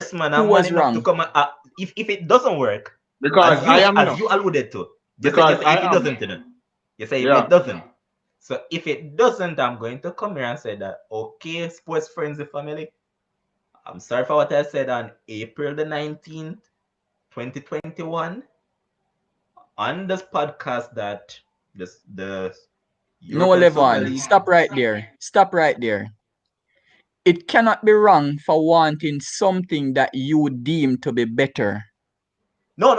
Yes, man, Who I'm man was enough to wrong? come. If it doesn't work, Because as I you am as enough. you alluded to, you Because say I if it am. doesn't, you know. You say if Yeah. it doesn't. So if it doesn't, I'm going to come here and say that, okay, sports Frenzzyy family, I'm sorry for what I said on April the 19th, 2021, on this podcast that the No, European Super Levon, League. stop right there. Stop right there. It cannot be wrong for wanting something that you deem to be better. No,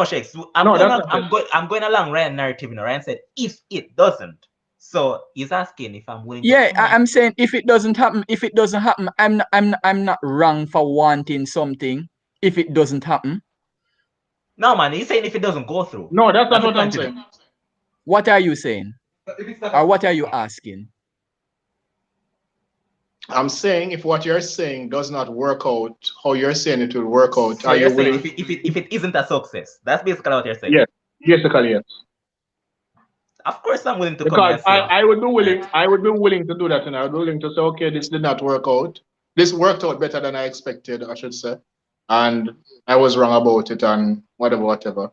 Shakes. I'm No, going that's on, not it. I'm going along Ryan narrative, you know. Ryan said if it doesn't. So he's asking if I'm willing to Yeah, come on. I'm saying if it doesn't happen, I'm not wrong for wanting something if it doesn't happen. No, man, he's saying if it doesn't go through. No, that's not That's the what I'm point, isn't saying. it? What are you saying? Or what are you asking? I'm saying if what you're saying does not work out, how you're saying it will work out, So are you you're saying willing? if it isn't a success, that's basically what you're saying. Yes, basically yes. Of course, I'm willing to come here Because and say I would be willing, that. I would be willing to do that, and I would be willing to say, okay, this did not work out. This worked out better than I expected, I should say, and I was wrong about it, and whatever.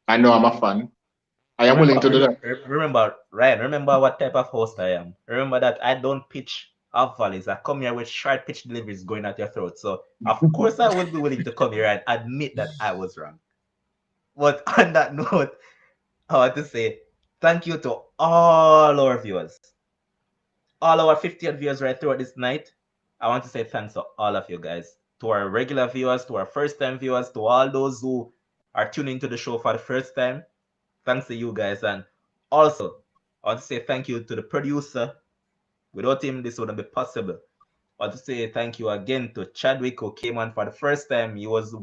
I know I'm a fan. I am willing to do that. Remember, Ryan. Remember what type of host I am. Remember that I don't pitch off volleys. I come here with short pitch deliveries going at your throat. So of course I will be willing to come here and admit that I was wrong. But on that note, I want to say thank you to all our viewers, all our 50th viewers right throughout this night. I want to say thanks to all of you guys, to our regular viewers, to our first-time viewers, to all those who are tuning into the show for the first time. Thanks to you guys. And also, I want to say thank you to the producer. Without him, this wouldn't be possible. I want to say thank you again to Chadwick, who came on for the first time. He was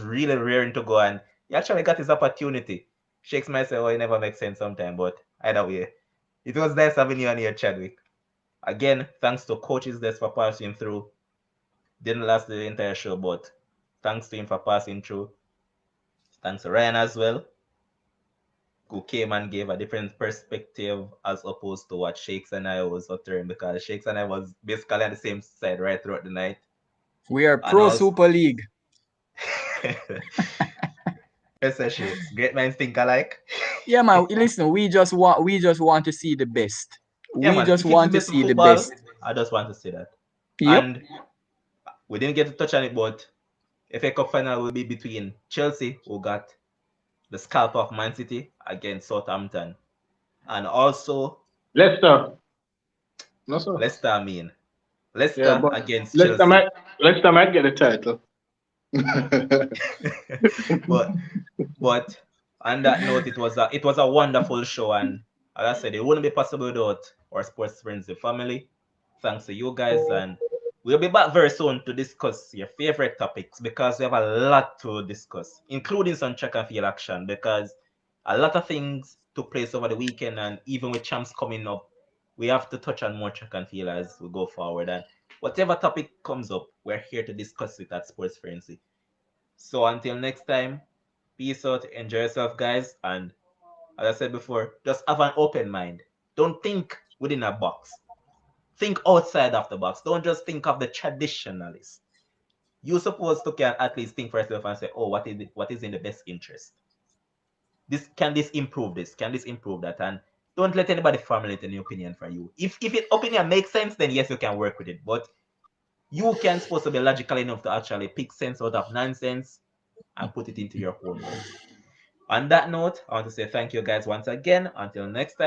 really raring to go, and he actually got his opportunity. Shakes might say, "Oh, it never makes sense sometimes," but either way, it was nice having you on here, Chadwick. Again, thanks to coaches Des for passing through. Didn't last the entire show, but thanks to him for passing through. Thanks to Ryan as well, who came and gave a different perspective as opposed to what Shakes and I was uttering, because Shakes and I was basically on the same side right throughout the night. We are And pro also, Super League. Mr. Shakes, great minds think alike. Yeah, man. Listen, we just want to see the best. Yeah, We man, just if it's the want to best in see the football, best. I just want to see that. Yep. And we didn't get to touch on it, but FA Cup final will be between Chelsea, who got the scalp of Man City, against Southampton, and also Leicester. No, sir. Leicester. I mean, Yeah, Leicester but against Leicester Chelsea. might, Leicester might get the title. but but on that note, it was a wonderful show, and as I said, it wouldn't be possible without our sports friends, the family. Thanks to you guys, and we'll be back very soon to discuss your favorite topics, because we have a lot to discuss, including some track and field action, because a lot of things took place over the weekend, and even with champs coming up, we have to touch on more track and field as we go forward. And whatever topic comes up, we're here to discuss it at Sports Frenzy. So until next time, peace out, enjoy yourself, guys, and as I said before, just have an open mind. Don't think within a box. Think outside of the box. Don't just think of the traditionalists. You're supposed to can at least think for yourself and say, oh, what is in the best interest? This improve this? Can this improve that? And don't let anybody formulate any opinion for you. If it opinion makes sense, then yes, you can work with it. But you can supposed to be logical enough to actually pick sense out of nonsense and put it into your own words. On that note, I want to say thank you guys once again. Until next time.